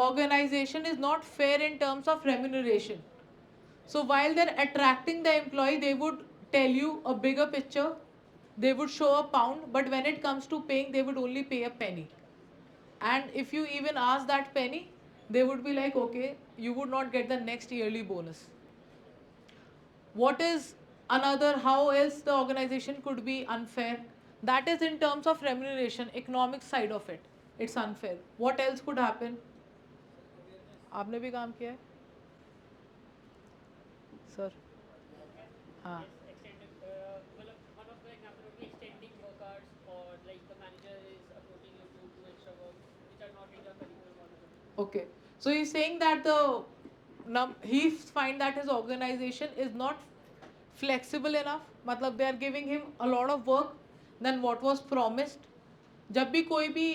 organization is not fair in terms of remuneration. So while they're attracting the employee, they would tell you a bigger picture. They would show a pound, but when it comes to paying, they would only pay a penny. And if you even ask that penny, they would be like, okay, you would not get the next yearly bonus. What is another, how else the organization could be unfair? That is in terms of remuneration, economic side of it. It's unfair. What else could happen? आपने भी काम किया है sir हाँ extending, one of the example would be extending work hours, or like the manager is approaching you to do extra work which are not in the curriculum or something. Okay, so he's saying that he find that his organization is not flexible enough. मतलब they are giving him a lot of work than what was promised. जब भी कोई भी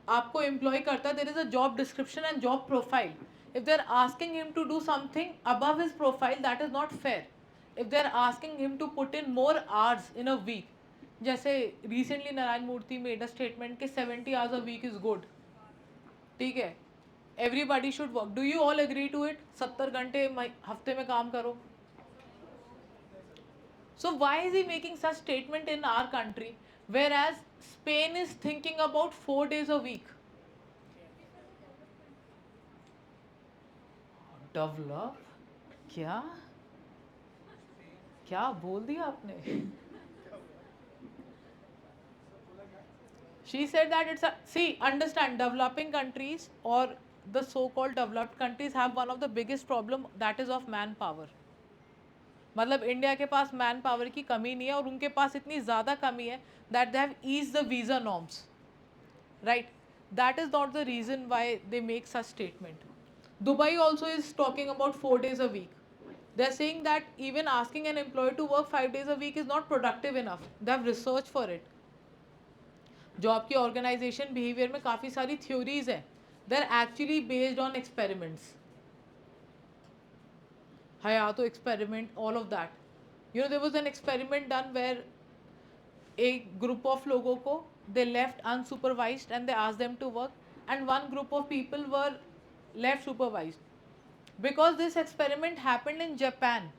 आपको employ करता है, there is a job description and job profile. If they are asking him to do something above his profile, that is not fair. If they are asking him to put in more hours in a week, जैसे recently Narayan Murthy made a statement कि 70 hours a week is good. ठीक है, everybody should work. Do you all agree to it? 70 घंटे हफ्ते में काम करो. So why is he making such statement in our country, whereas Spain is thinking about 4 days a week? Develop क्या क्या बोल दिया आपने? She said that it's a, see, understand, developing countries or the so-called developed countries have one of the biggest problem, that is of manpower. मतलब India के पास man power की कमी नहीं है, और उनके पास इतनी ज़्यादा कमी है that they have eased the visa norms, right? That is not the reason why they make such statement. Dubai also is talking about 4 days a week. They are saying that even asking an employee to work 5 days a week is not productive enough. They have researched for it. Job की organisation behaviour में काफ़ी सारी theories हैं. They are actually based on experiments. हयातो experiment, all of that. You know there was an experiment done where एक group of लोगों को they left unsupervised and they asked them to work, and one group of people were left supervised. Because this experiment happened in Japan,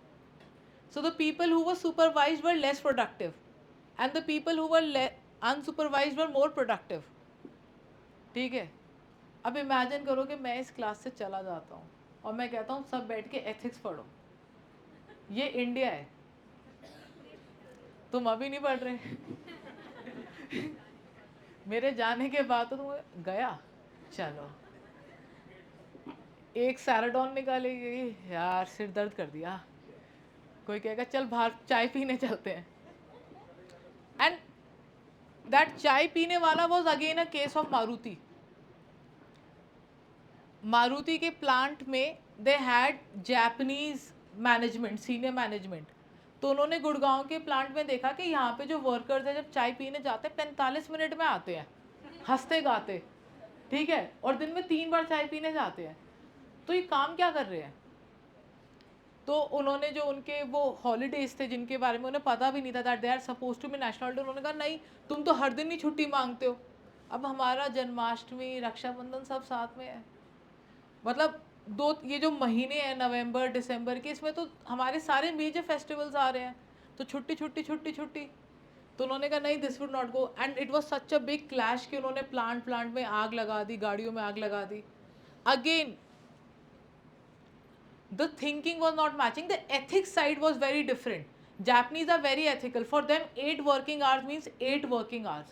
so the people who were supervised were less productive and the people who were unsupervised were more productive. ठीक है, अब imagine करो कि मैं इस class से चला जाता हूँ और मैं कहता हूँ सब बैठ के एथिक्स पढ़ो. ये इंडिया है, तुम अभी नहीं पढ़ रहे. मेरे जाने के बाद तो तुम गया, चलो एक सैराडॉन निकालेगी, यार सिर दर्द कर दिया. कोई कहेगा चल बाहर चाय पीने चलते हैं. एंड दैट चाय पीने वाला was again a case of Maruti. Maruti के प्लांट में they had Japanese management, senior management. तो उन्होंने गुड़गांव के प्लांट में देखा कि यहाँ पे जो वर्कर्स हैं जब चाय पीने जाते हैं 45 मिनट में आते हैं हंसते गाते, ठीक है, और दिन में 3 बार चाय पीने जाते हैं. तो ये काम क्या कर रहे हैं? तो उन्होंने जो उनके वो हॉलीडेज थे जिनके बारे में उन्हें पता भी नहीं था that they are suppose to be national holiday, उन्होंने कहा नहीं तुम तो हर दिन ही छुट्टी मांगते हो. अब हमारा जन्माष्टमी, रक्षाबंधन सब साथ में है. मतलब ये जो महीने हैं नवंबर दिसंबर के, इसमें तो हमारे सारे मेजर फेस्टिवल्स आ रहे हैं, तो छुट्टी छुट्टी छुट्टी छुट्टी. तो उन्होंने कहा नहीं this would not go. And it was such a big clash कि उन्होंने प्लांट में आग लगा दी, गाड़ियों में आग लगा दी. Again the thinking was not matching, the ethics side was very different. Japanese are very ethical, for them 8 working hours means 8 working hours.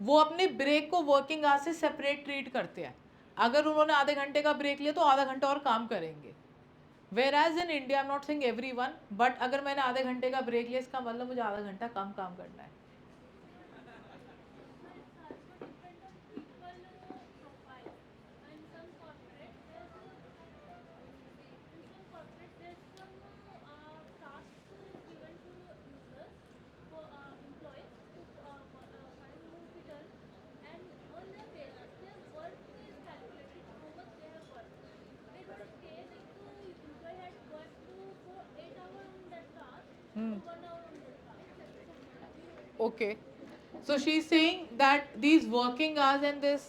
वो अपने ब्रेक को वर्किंग आवर्स से सेपरेट ट्रीट करते हैं. अगर उन्होंने आधे घंटे का ब्रेक लिया तो आधा घंटा और काम करेंगे. Whereas in India, I am not saying everyone, but अगर मैंने आधे घंटे का ब्रेक लिया इसका मतलब मुझे आधा घंटा कम काम करना है. Okay, so she's saying that these working hours and this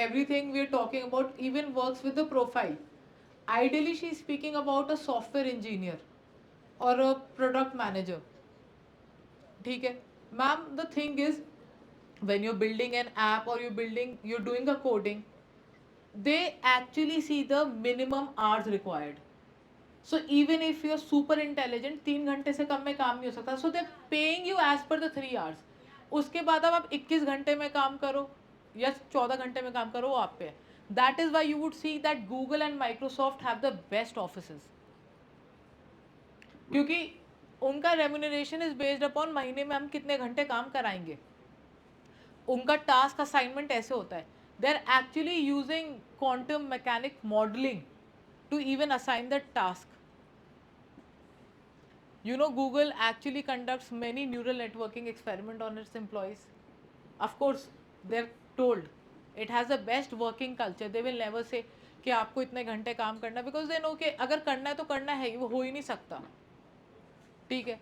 everything we are talking about even works with the profile. Ideally, she's speaking about a software engineer or a product manager. ठीक है ma'am the thing is when you're building an app or you're doing a coding, they actually see the minimum hours required. So even if you're super intelligent, 3 घंटे से कम में काम नहीं हो सकता. So they're paying you as per the 3 hours. उसके बाद अब आप 21 घंटे में काम करो या 14 घंटे में काम करो, वो आप पे है. That is why you would see that Google and Microsoft have the best offices. क्योंकि उनका रेम्यूनरेशन इज बेस्ड अपॉन महीने में हम कितने घंटे काम कराएंगे. उनका टास्क असाइनमेंट ऐसे होता है. They are actually using quantum mechanic modelling to even assign the task. You know, Google actually conducts many neural networking experiment on its employees. Of course, they're told it has the best working culture. They will never say कि आपको इतने घंटे काम करना, because they know कि अगर करना है तो करना है, वो हो ही नहीं सकता. ठीक है.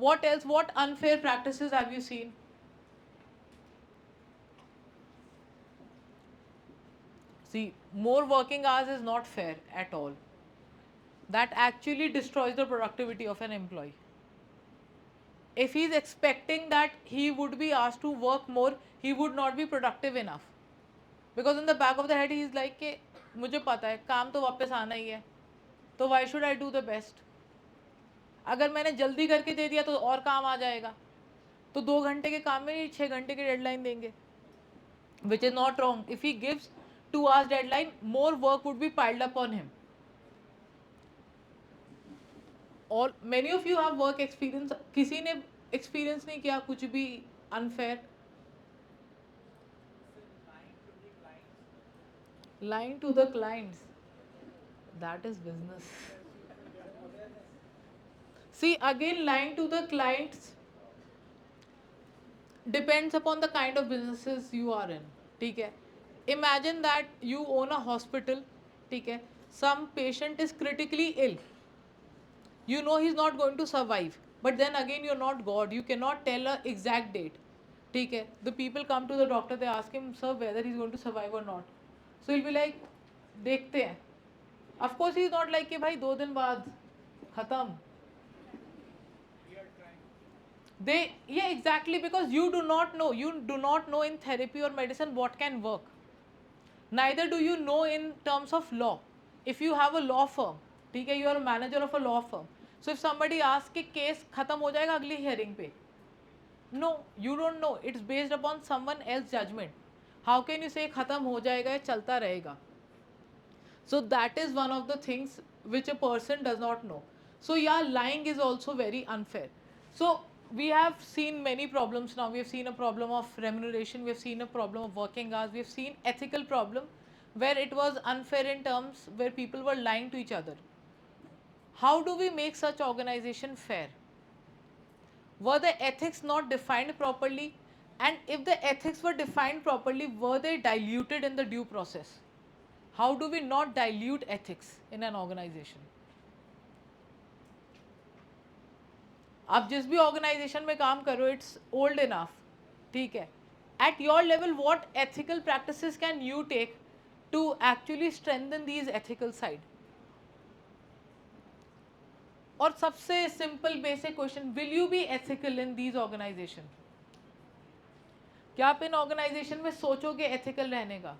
What else? What unfair practices have you seen? See, more working hours is not fair at all. That actually destroys the productivity of an employee. If he is expecting that he would be asked to work more, he would not be productive enough. Because in the back of the head, he is like कि मुझे पता है काम तो वापस आना ही है, तो why should I do the best? अगर मैंने जल्दी करके दे दिया तो और काम आ जाएगा, तो 2 घंटे के काम में 6 घंटे की डेडलाइन देंगे, which is not wrong. If he gives 2 hours deadline, more work would be piled up on him. All many of you have work experience. किसी ने experience नहीं किया कुछ भी unfair? Lying to the clients, that is business. See, again, lying to the clients depends upon the kind of businesses you are in. ठीक है. Imagine that you own a hospital. ठीक है. Some patient is critically ill. You know he's not going to survive, but then again you're not God. You cannot tell a exact date. ठीक है. The people come to the doctor, they ask him, sir, whether he's going to survive or not. So he'll be like, देखते हैं. Of course he's not like कि भाई 2 दिन बाद खत्म. They, yeah, exactly, because you do not know in therapy or medicine what can work. Neither do you know in terms of law. If you have a law firm, ठीक है, you are a manager of a law firm. So if somebody asks कि case खत्म हो जाएगा अगली hearing पे, no, you don't know. It's based upon someone else's judgment. How can you say खत्म हो जाएगा या चलता रहेगा? So that is one of the things which a person does not know. So yeah, lying is also very unfair. So we have seen many problems now. We have seen a problem of remuneration. We have seen a problem of working hours. We have seen ethical problem where it was unfair in terms where people were lying to each other. How do we make such organization fair? Were the ethics not defined properly? And if the ethics were defined properly, were they diluted in the due process? How do we not dilute ethics in an organization? आप जिस भी organisation में काम करो, it's old enough. ठीक है. At your level what ethical practices can you take to actually strengthen these ethical side? और सबसे simple basic question, will you be ethical in these organisation? क्या आप इन ऑर्गेनाइजेशन में सोचोगे एथिकल रहने का?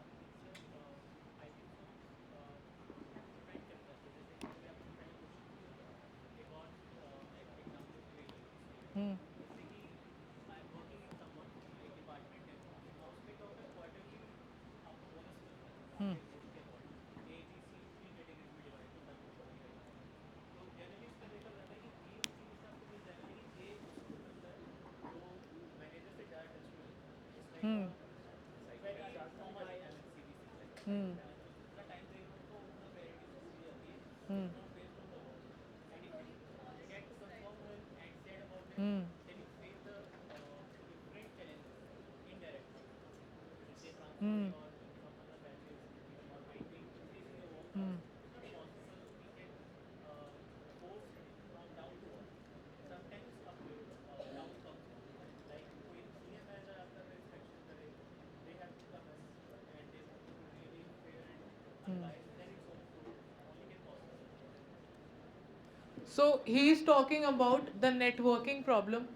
So he is talking about the networking problem,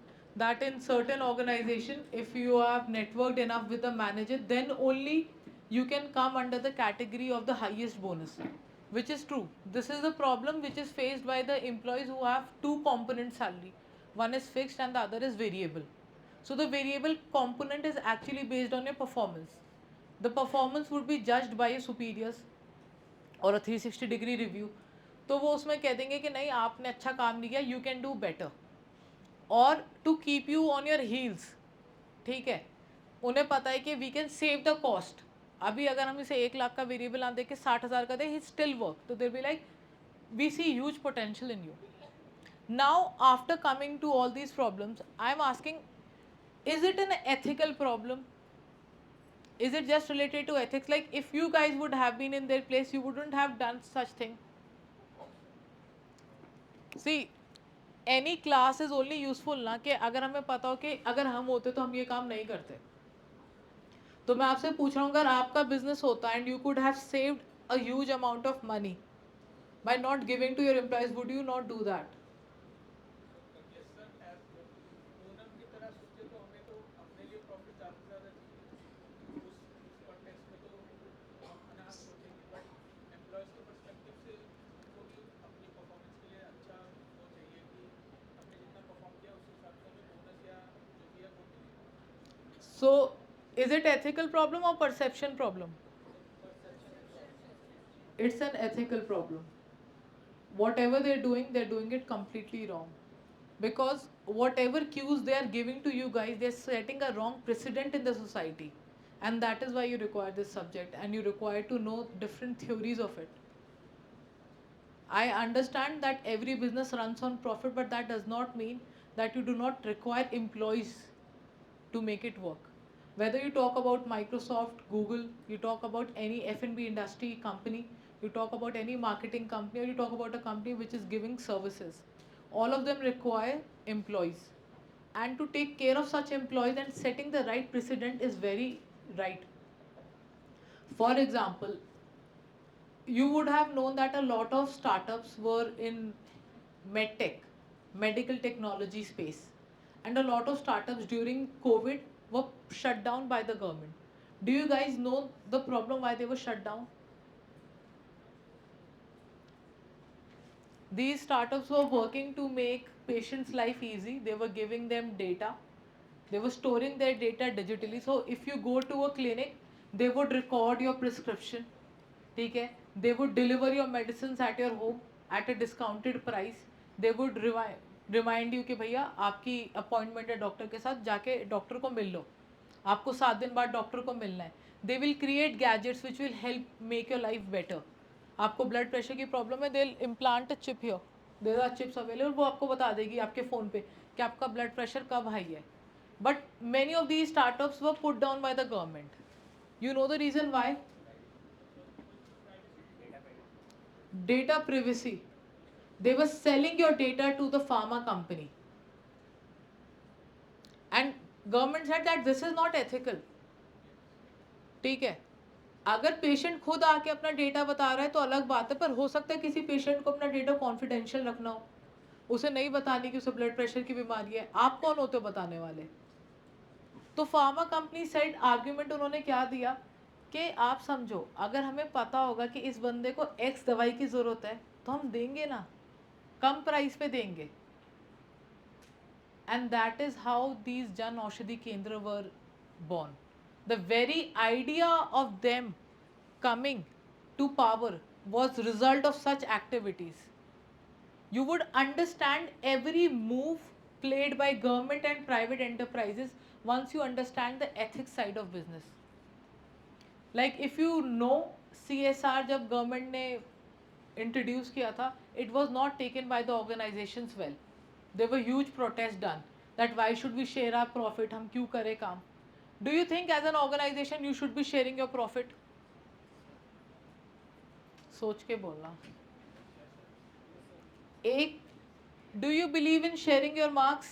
that in certain organization, if you have networked enough with the manager, then only you can come under the category of the highest bonus, which is true. This is the problem which is faced by the employees who have two component salary. One is fixed and the other is variable. So the variable component is actually based on your performance. The performance would be judged by your superiors और 360 degree review. तो वो उसमें कह देंगे कि नहीं आपने अच्छा काम नहीं किया, यू कैन डू बेटर, और to keep you on your heels. ठीक है, उन्हें पता है कि we can save the cost. अभी अगर हम इसे 1 लाख का वेरिएबल ना दे के 60,000 का दे, ही स्टिल वर्क. तो there be like we see huge potential in you. Now after coming to all these problems, I am asking, is it an ethical problem? Is it just related to ethics? Like if you guys would have been in their place, you wouldn't have done such thing. See, any class is only useful ना कि अगर हमें पता हो कि अगर हम होते तो हम ये काम नहीं करते. तो मैं आपसे पूछ रहा हूँ, अगर आपका बिजनेस होता and you could have saved a huge amount of money by not giving to your employees, would you not do that? Yes sir, as owner की तरह सोचे तो हमें तो अपने लिए प्रॉफिट ज़्यादा से ज़्यादा चाहिए. उस कॉन्टेक्स्ट में तो हम अनाज सोचेंगे, बट एम्प्लॉयज़ के पर्सपेक्टिव से उनको भी अपनी परफॉर्मेंस के लिए अच्छा वो चाहिए कि हमने जितना परफॉर्म किया उस हिसाब से हमें बोनस या जो भी है वो मिले. So is it ethical problem or perception problem? It's an ethical problem. Whatever they're doing it completely wrong, because whatever cues they are giving to you guys, they're setting a wrong precedent in the society, and that is why you require this subject and you require to know different theories of it. I understand that every business runs on profit, but that does not mean that you do not require employees to make it work. Whether you talk about Microsoft, Google, you talk about any F&B industry company, you talk about any marketing company, or you talk about a company which is giving services, all of them require employees. And to take care of such employees and setting the right precedent is very right. For example, you would have known that a lot of startups were in medtech, medical technology space, and a lot of startups during COVID were shut down by the government. Do you guys know the problem why they were shut down? These startups were working to make patients' life easy. They were giving them data. They were storing their data digitally. So if you go to a clinic, they would record your prescription. ठीक है, they would deliver your medicines at your home at a discounted price. They would remind you कि भैया आपकी appointment है doctor के साथ, जाके doctor को मिल लो, आपको 7 दिन बाद डॉक्टर को मिलना है. They will create gadgets which will help make your life better. आपको ब्लड प्रेशर की प्रॉब्लम है, they'll implant a chip here. There are chips available, वो आपको बता देगी आपके फ़ोन पे कि आपका ब्लड प्रेशर कब हाई है. But many of these startups were put down by the government. You know the reason why? Data privacy. They were selling your data to the pharma company. And government said that this is not ethical. ठीक है, अगर patient खुद आके अपना data बता रहा है तो अलग बात है, पर हो सकता है किसी पेशेंट को अपना डेटा कॉन्फिडेंशियल रखना हो, उसे नहीं बताने की उसे ब्लड प्रेशर की बीमारी है. आप कौन होते हो बताने वाले? तो फार्मा कंपनी साइड आर्ग्यूमेंट उन्होंने क्या दिया कि आप समझो, अगर हमें पता होगा कि इस बंदे को एक्स दवाई की ज़रूरत है तो हम देंगे ना, कम प्राइस पे देंगे. And that is how these Jan Aushadhi केंद्र वर born. The very idea of them coming to power was result of such activities. You would understand every move played by government and private enterprises once you understand the ethics side of business. Like if you know CSR जब government ने introduce किया था, it was not taken by the organizations well. There were huge protests done that why should we share our profit, हम क्यों करें काम. Do you think as an organization you should be sharing your profit? सोच के बोलना. एक, do you believe in sharing your marks?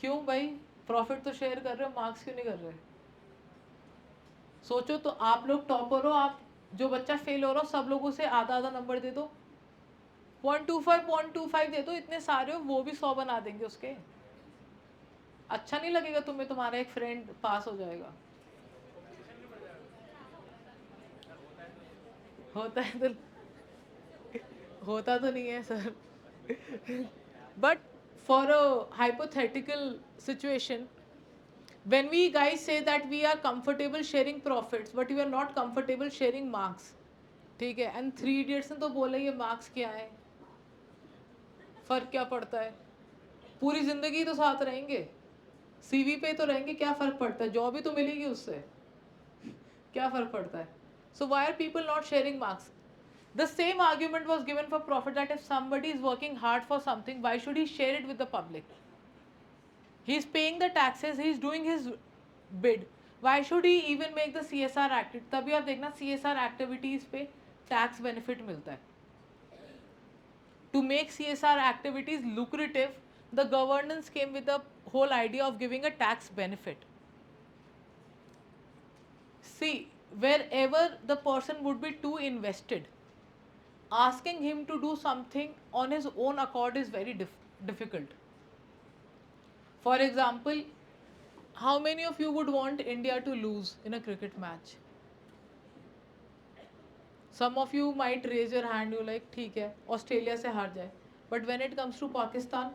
क्यों भाई, प्रॉफिट तो शेयर कर रहे हो, मार्क्स क्यों नहीं कर रहे? सोचो तो, आप लोग टॉपर हो, आप जो बच्चा फेल हो रहा हो सब लोगों से आधा आधा नंबर दे दो, 0.25 दे दो, इतने सारे हो वो भी 100 बना देंगे उसके। अच्छा नहीं लगेगा तुम्हें, तुम्हारा एक फ्रेंड पास हो जाएगा। होता है तो होता तो नहीं है sir. But for a hypothetical situation, when we guys say that we are comfortable sharing profits but we are not comfortable sharing marks, ठीक है, and 3 idiots ने तो बोला ये marks क्या है, फ़र्क क्या पड़ता है, पूरी ज़िंदगी तो साथ रहेंगे, सीवी पे तो रहेंगे, क्या फ़र्क पड़ता है, जॉब ही तो मिलेगी उससे, क्या फ़र्क पड़ता है। So why are people not sharing marks? The same argument was given for profit, that if somebody is working hard for something, why should he share it with the public? He is paying the taxes, he is doing his bid. Why should he even make the CSR active? तभी आप देखना CSR activities पे tax benefit मिलता है. To make CSR activities lucrative, the governance came with the whole idea of giving a tax benefit. See, wherever the person would be too invested, asking him to do something on his own accord is very difficult. For example, how many of you would want India to lose in a cricket match? Some of you might raise your hand, you like ठीक है Australia से हार जाए, but when it comes to Pakistan,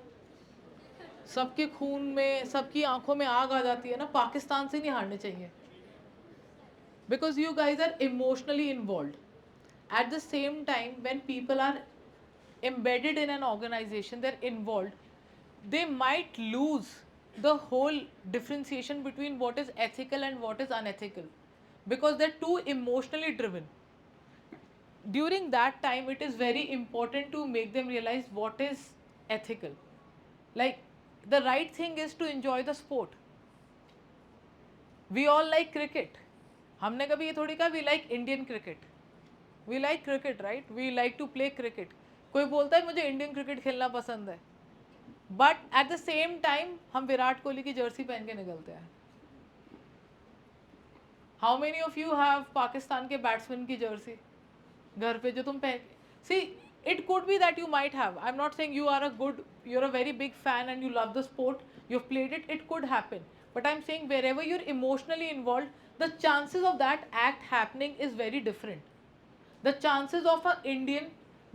सबके खून में, सबकी आंखों में आग आ जाती है ना, पाकिस्तान से नहीं हारने चाहिए, because you guys are emotionally involved. At the same time, when people are embedded in an organization, they're involved, they might lose the whole differentiation between what is ethical and what is unethical, because they're too emotionally driven. During that time, it is very important to make them realize what is ethical. Like, the right thing is to enjoy the sport. We all like cricket. हमने कभी ये थोड़ी कहा we like Indian cricket. We like cricket, right? We like to play cricket. कोई बोलता है मुझे Indian cricket खेलना पसंद है, but at the same time हम विराट कोहली की जर्सी पहन के निकलते हैं. How many of you have Pakistan के बैट्समैन की जर्सी घर पे जो तुम पहन, see it could be that you might have, I am not saying you are a good, you are a very big fan and you love the sport, you have played it, it could happen, but I'm saying wherever you're emotionally involved, the chances of that act happening is very different. The chances of an Indian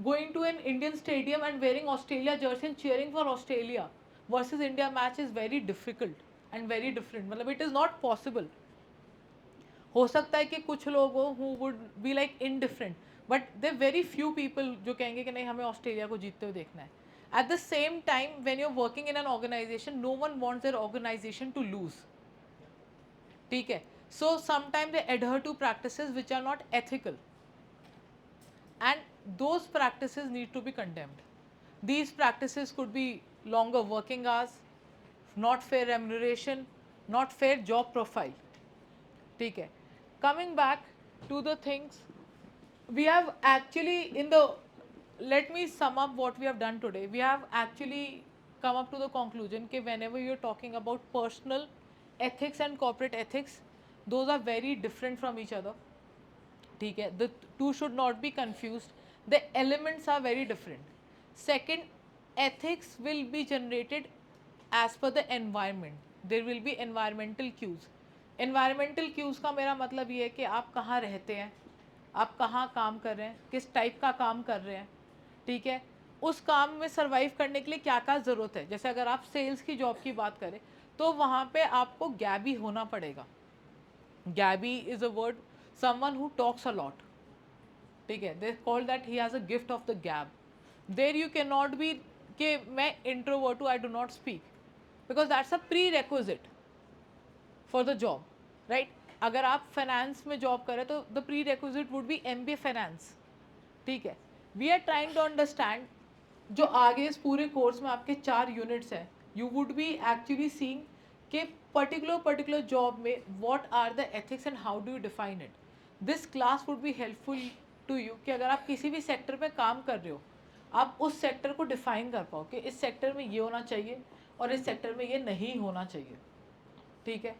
going to an Indian stadium and wearing Australia jersey and cheering for Australia versus India match is very difficult and very different. मतलब it is not possible. हो सकता है कि कुछ लोग हो who would be like indifferent, but there are very few people जो कहेंगे कि नहीं हमें ऑस्ट्रेलिया को जीतते हुए देखना है. At the same time, when you're working in an organization, no one wants their organization to lose. ठीक है, so sometimes they adhere to practices which are not ethical, and those practices need to be condemned. These practices could be longer working hours, not fair remuneration, not fair job profile. ठीक है, coming back to the things we have actually in the, let me sum up what we have done today. We have actually come up to the conclusion that whenever you're talking about personal ethics and corporate ethics, those are very different from each other. ठीक है, the two should not be confused, the elements are very different. Second, ethics will be generated as per the environment. There will be environmental cues. Environmental cues का मेरा मतलब ये है कि आप कहाँ रहते हैं, आप कहाँ काम कर रहे हैं, किस टाइप का काम कर रहे हैं, ठीक है, उस काम में सर्वाइव करने के लिए क्या क्या ज़रूरत है. जैसे अगर आप सेल्स की जॉब की बात करें तो वहाँ पे आपको गैबी होना पड़ेगा. Gabby is a word, someone who talks a lot, ठीक है, they call that he has a gift of the gab. There you cannot be कि मैं introvert हूँ, I do not speak, because that's a prerequisite for the job, right? अगर आप finance में जॉब करें तो the prerequisite would am MBA finance. ठीक है, we are trying to understand जो आगे इस पूरे कोर्स में आपके 4 यूनिट्स हैं, you would be actually seeing कि पर्टिकुलर जॉब में what are the ethics and how do you define it. This class would be helpful to you कि अगर आप किसी भी सेक्टर में काम कर रहे हो, आप उस सेक्टर को डिफाइन कर पाओ कि इस सेक्टर में ये होना चाहिए और इस सेक्टर में ये नहीं होना चाहिए. ठीक है,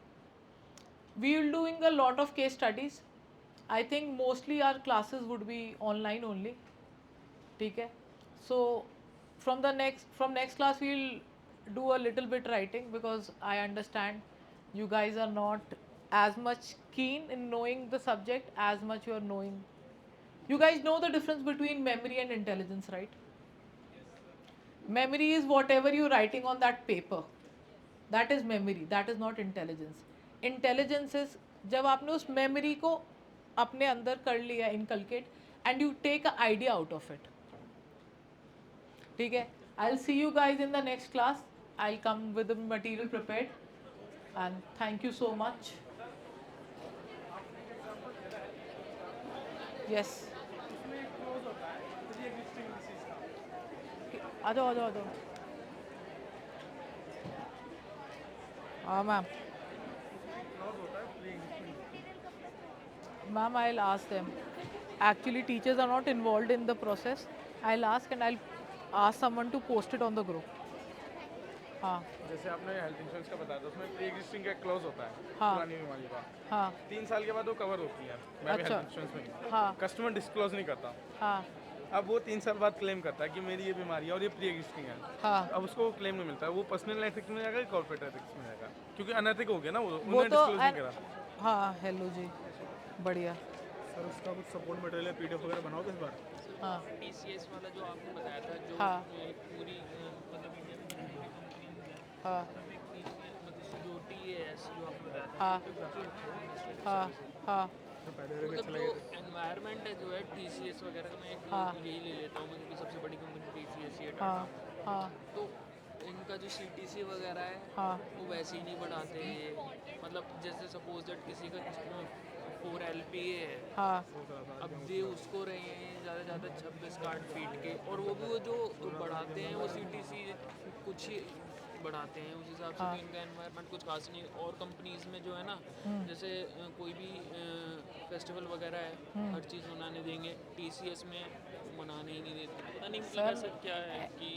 we will doing a lot of case studies. I think mostly our classes would be online only. ठीक है, So from next class we'll do a little bit writing, because I understand you guys are not as much keen in knowing the subject as much you are knowing. You guys know the difference between memory and intelligence, right? Memory is whatever you're writing on that paper. That is memory. That is not intelligence. Intelligence is जब आपने उस memory को अपने अंदर कर लिया, inculcate, and you take an idea out of it. ठीक है? I'll see you guys in the next class. I'll come with the material prepared. And thank you so much. Yes. आ जाओ आ जाओ आ जाओ. हाँ ma'am. Ma'am, I'll ask them. Actually, teachers are not involved in the process. I'll ask and I'll ask someone to post it on the group. हाँ जैसे आपने health insurance का बताया था, उसमें प्री एग्जिस्टिंग का क्लॉज होता है हाँ। पुरानी बीमारी का। हाँ 3 साल के बाद वो कवर होती है। मैं भी अच्छा। हेल्थ इंश्योरेंस में हूँ। हाँ कस्टमर डिस्क्लोज नहीं करता। हाँ अब वो 3 साल बाद क्लेम करता है कि मेरी ये बीमारी है और ये प्री एग्जिस्टिंग है। हाँ अब उसको क्लेम नहीं मिलता है, वो पर्सनल एथिक्स में जाएगा, कॉर्पोरेट एथिक्स में जाएगा, क्योंकि अनैतिक हो गया ना, वो वो उन्होंने तो डिस्क्लोज नहीं करा। हाँ हेलो जी, बढ़िया. सर उसका कुछ सपोर्ट मटेरियल पीडीएफ वगैरह बनाओ इस बार। हाँ टीसीएस वाला जो आपने बताया था, जो हाँ पूरी मतलब इंडिया में जितनी भी कंपनीज हैं, हाँ मतलब जो टीएएस जो आपने बताया था, हाँ हाँ हाँ मतलब जो एनवायरनमेंट है जो है टीसीएस वगैरह का, मैं एक हाँ। यही ले लेता हूँ, क्योंकि सबसे बड़ी कंपनी टीसीएस ही है, हाँ टाटा। हाँ तो इनका जो सीटीसी वगैरह है हाँ वो वैसे ही नहीं बढ़ाते ये, मतलब जैसे सपोज दैट किसी का 4 LPA है, हाँ अब दे उसको रहे हैं ज़्यादा से ज़्यादा 26 कार्ड फीट के, और वो भी वो जो बढ़ाते हैं वो सीटीसी कुछ ही बढ़ाते हैं, उस हिसाब से हाँ। तो इनका एनवायरनमेंट कुछ खास नहीं। और कंपनीज में जो है ना, जैसे कोई भी फेस्टिवल वगैरह है, हर चीज़ मनाने देंगे, टीसीएस में मनाने ही नहीं देते, पता नहीं मतलब ऐसा क्या है कि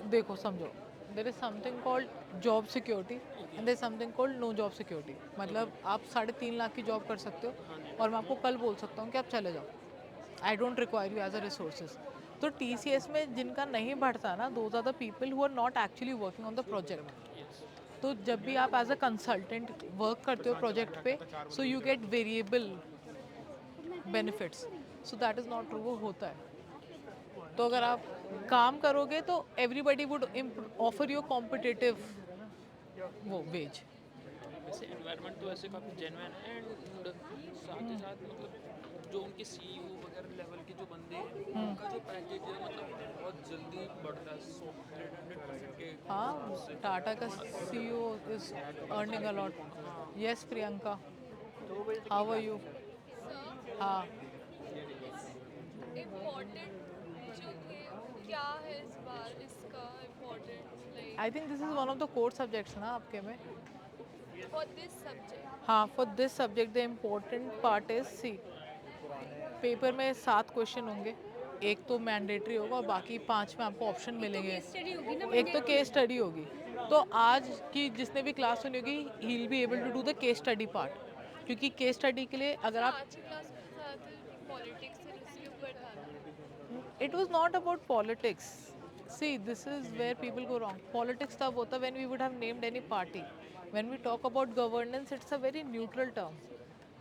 देखो समझो, there is something called job security and there is something called no job security. मतलब आप 3.5 लाख की जॉब कर सकते हो और मैं आपको कल बोल सकता हूँ कि आप चले जाओ. I don't require you as a resources. तो TCS में जिनका नहीं बढ़ता ना, those are the people who are not actually working on the project. तो जब भी आप एज अ कंसल्टेंट वर्क करते हो प्रोजेक्ट पे, so you get variable benefits. So that is not true, वो होता है. तो अगर आप काम करोगे तो everybody would offer you competitive वो वेज. वैसे एनवायरनमेंट तो ऐसे काफ़ी जेन्युइन है, एंड साथ ही साथ मतलब जो उनके सीईओ वगैरह लेवल के जो बंदे हैं, उनका जो पैकेज है मतलब बहुत जल्दी बढ़ता है, 100% के हाँ टाटा का CEO is earning a lot. Yes Priyanka, how are you? हाँ इम्पोर्टेंट जो थे क्या है इस बार इसका importance like I think this is one of the core subjects ना आपके में. For this subject? हाँ for this subject the important part is C, paper में 7 क्वेश्चन होंगे, एक तो मैंडेटरी होगा और बाकी 5 में आपको ऑप्शन मिलेंगे. स्टडी होगी ना, एक तो केस स्टडी होगी. तो आज की जिसने भी क्लास सुनी होगी, he will be able to do the case study part, क्योंकि केस स्टडी के लिए अगर आप आज की क्लास में ज़्यादातर पॉलिटिक्स से उसके ऊपर था. it was not about politics. See, this is where people go wrong. Politics तब होता when we would have named any party. When we talk about governance, it's a very neutral term.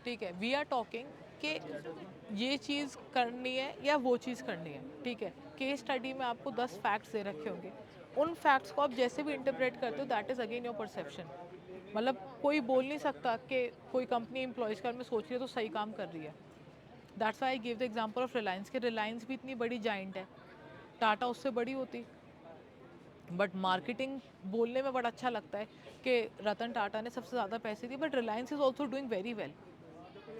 ठीक है, we are talking कि ये चीज़ करनी है या वो चीज़ करनी है. ठीक है, केस स्टडी में आपको 10 फैक्ट्स दे रखे होंगे, उन फैक्ट्स को आप जैसे भी इंटरप्रेट करते हो, that is again your perception. मतलब कोई बोल नहीं सकता कि कोई कंपनी एम्प्लॉयज़ का में सोच रही है तो सही काम कर रही है. That's why I give the example of Reliance, के रिलायंस भी इतनी बड़ी जाइंट है, टाटा उससे बड़ी होती. बट मार्केटिंग बोलने में बड़ा अच्छा लगता है कि रतन टाटा ने सबसे ज़्यादा पैसे दिए, but Reliance is also doing very well.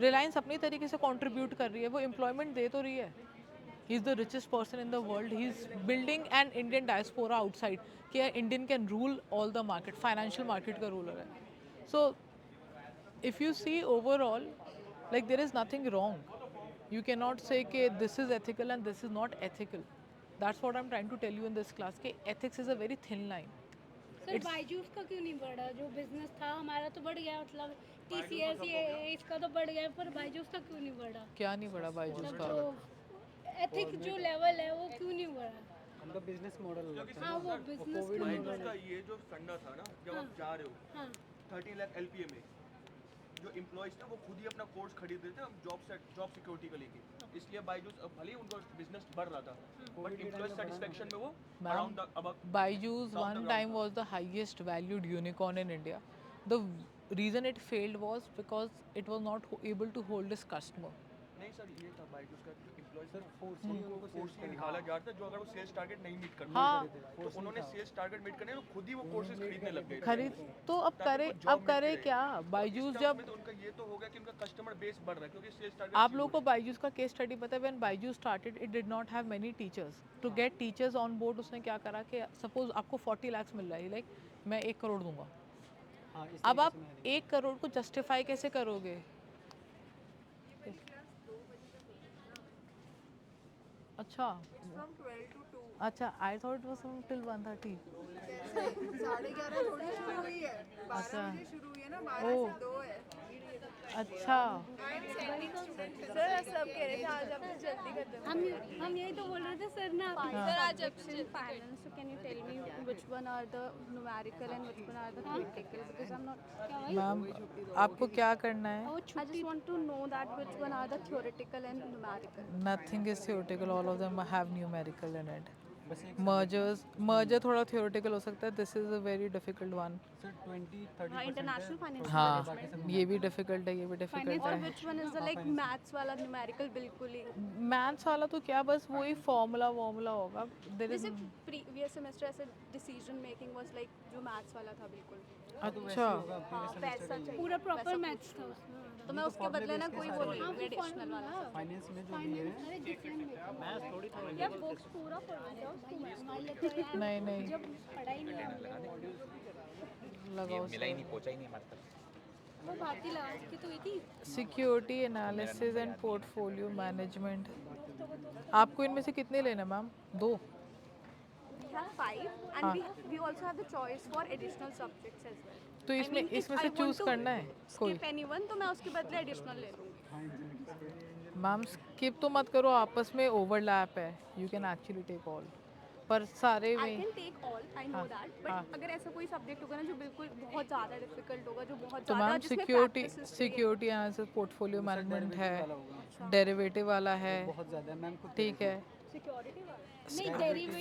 Reliance अपनी तरीके से कंट्रीब्यूट कर रही है, वो एम्प्लॉयमेंट दे तो रही है. He is the richest person in the world. He is building an Indian diaspora outside, कि Indian can rule all the market, financial market का रूलर है. So if you see overall, like there is nothing wrong. You cannot say कि this is ethical and this is not ethical. That's what I'm trying to tell you in this class, कि ethics is a very thin line. Sir Byju's का क्यों नहीं बढ़ा? जो business था हमारा तो बढ़ गया, मतलब TCS ये इसका तो बढ़ गया, पर बायजूस का क्यों नहीं बढ़ा? क्या नहीं बढ़ा बायजूस मतलब का? जो एथिक जो लेवल है वो क्यों नहीं बढ़ा? उनका बिजनेस मॉडल अलग था। हाँ वो बिजनेस बायजूस का ये जो फंडा था ना, जब आप जा रहे हो हाँ 13 लाख LPA में, जो एम्प्लॉयज थे वो खुद ही अपना कोर्स खरीद रहे थे हम जॉब सिक्योरिटी का लेके, इसलिए बायजूस भले ही उनका बिजनेस बढ़ रहा था बट एम्प्लॉय सेटिस्फेक्शन में वो अराउंड अब Byju's Down the one ground time था। was the highest valued unicorn in India. The reason it failed was because it was not able to hold its customer. नहीं sir, ये था बायजूस का जो employees sir force उनको course में निकाला जा रहा था, जो अगर वो सेल्स टारगेट नहीं मीट करते हाँ तो उन्होंने सेल्स टारगेट मीट करने तो खुद ही वो कोर्सेज खरीदने लग गए थे। खरीद तो अब ताकि करे उनको job अब करे मिलती क्या रहे। Byju's इस जब terms में तो उनका ये तो हो गया कि उनका कस्टमर बेस बढ़ रहा है क्योंकि सेल्स टारगेट आप लोगों को Byju's का केस स्टडी पता है when Byju's started it did not have many teachers to get teachers on board उसने क्या करा कि सपोज आपको 40 lakhs मिल रहा है लाइक मैं 1 करोड़ दूंगा हाँ इस अब तरीके आप से मैंने 1 करोड़ को जस्टिफाई कैसे करोगे अच्छा from 12 to 2 अच्छा I thought it was till 1:30 साढ़े 11 थोड़ी शुरू हुई है 12 अच्छा। बजे शुरू हुई है ना 12 ओह। से 2 है अच्छा सर सब कह रहे थे आज आप जल्दी कर दो। हम यही तो बोल रहे थे सर ना सर आज अब in finance, so can you tell me which one are the numerical and which one are the theoretical? Because I'm not. Ma'am आपको क्या करना है I just want to know that which one are the theoretical and numerical. nothing is theoretical all of them have numerical in it बस एक merger थोड़ा theoretical हो सकता है this is a very difficult one sir 20-30% International financial हाँ management. ये भी difficult है ये भी difficult और है which one is the like maths वाला numerical बिल्कुल ही. मैथ्स वाला तो क्या बस वही फॉर्मूला होगा there is जैसे previous semester ऐसे decision making was like जो maths वाला था बिल्कुल. अच्छा हाँ वैसा चाहिए. पूरा प्रॉपर वैसा मैथ्स था उसमें तो मैं उसके बदले ना कोई वो नहीं लूँगी एडिशनल वाला. फाइनेंस में जो भी है अरे डिफरेंट या बुक्स पूरा पढ़ जाओ उसको हमारे लिए तो यार नहीं नहीं जब पढ़ाई नहीं है लगाओ मिला ही नहीं, पहुंचा ही नहीं हमारे तक। वो भारती लगा की तो हुई थी security analysis and portfolio management आपको इनमें से कितने लेना ma'am 2 We have 5 and we also have the choice for additional subjects as well. तो इसमें if इसमें I से want चूज to करना है कोई skip anyone तो मैं उसके बदले एडिशनल ले लूँगी. मैम स्किप तो मत करो आपस में ओवरलैप है you can actually take all पर सारे I में can take all, I know that, but हाँ। अगर ऐसा कोई सब्जेक्ट होगा ना जो बिल्कुल बहुत ज़्यादा डिफिकल्ट होगा जो बहुत तो ज़्यादा मैम जिसमें सिक्योरिटी practices चाहिए. सिक्योरिटी एनालिसिस पोर्टफोलियो मैनेजमेंट है वाला होगा डेरिवेटिव वाला है बहुत ज़्यादा है मैम खुद ठीक है Security वाला. नहीं डेरिवेटिव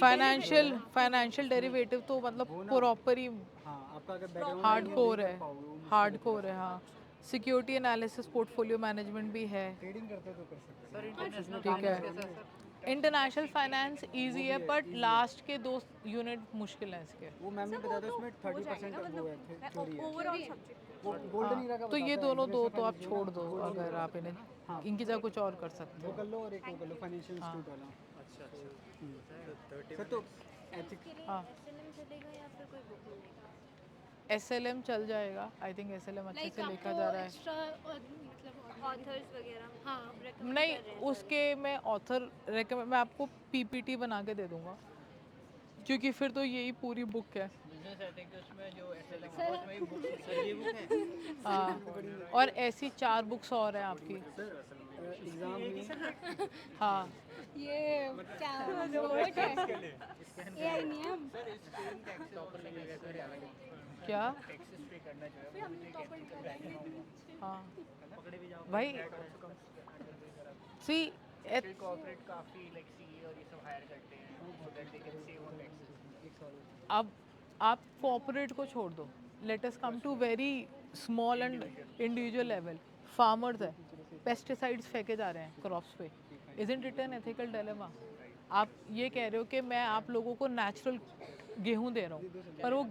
फाइनेंशियल डेरिवेटिव तो मतलब प्रॉपर ही हाँ आपका अगर बैकग्राउंड हार्ड कोर है हाँ सिक्योरिटी एनालिसिस पोर्टफोलियो मैनेजमेंट भी है ट्रेडिंग करते तो कर सकते हैं ठीक है इंटरनेशनल फाइनेंस इजी है बट लास्ट के 2 यूनिट मुश्किल है इसके वो मैम ने बताया था उसमें 30% वो है थ्योरी है ओवरऑल सब्जेक्ट. वो गोल्डन ईरा का तो ये बताता है, दोनों दो इंटरनेशनल तो आप फाइनेंस छोड़ दो अगर आप इन्हें इनकी जगह कुछ और कर सकते वो हो कर लो और एक वो कर लो फाइनेंशियल इंस्टीट्यूट वाला सर तो एथिक्स हाँ SLM चल जाएगा आई थिंक SLM अच्छे से लिखा जा रहा है एक्स्ट्रा मतलब ऑथर्स वगैरह. हाँ नहीं उसके मैं ऑथर रेकमेंड मैं आपको PPT बना के दे दूंगा क्योंकि फिर तो यही पूरी बुक है हाँ और ऐसी 4 बुक्स और हैं आपकी एग्जाम में हाँ ये क्या रोबोट है AI नहीं है क्या हाँ भाई सी कॉर्पोरेट काफी लाइक सीए और ये सब हायर करते हैं so that they can save on taxes. अब आप कॉर्पोरेट को छोड़ दो let us come to very small and individual level farmers है पेस्टिसाइड्स फेंके जा रहे हैं क्रॉप्स पे isn't it an ethical dilemma आप ये कह रहे हो कि मैं आप लोगों को नेचुरल गेहूं दे रहा हूँ पर वो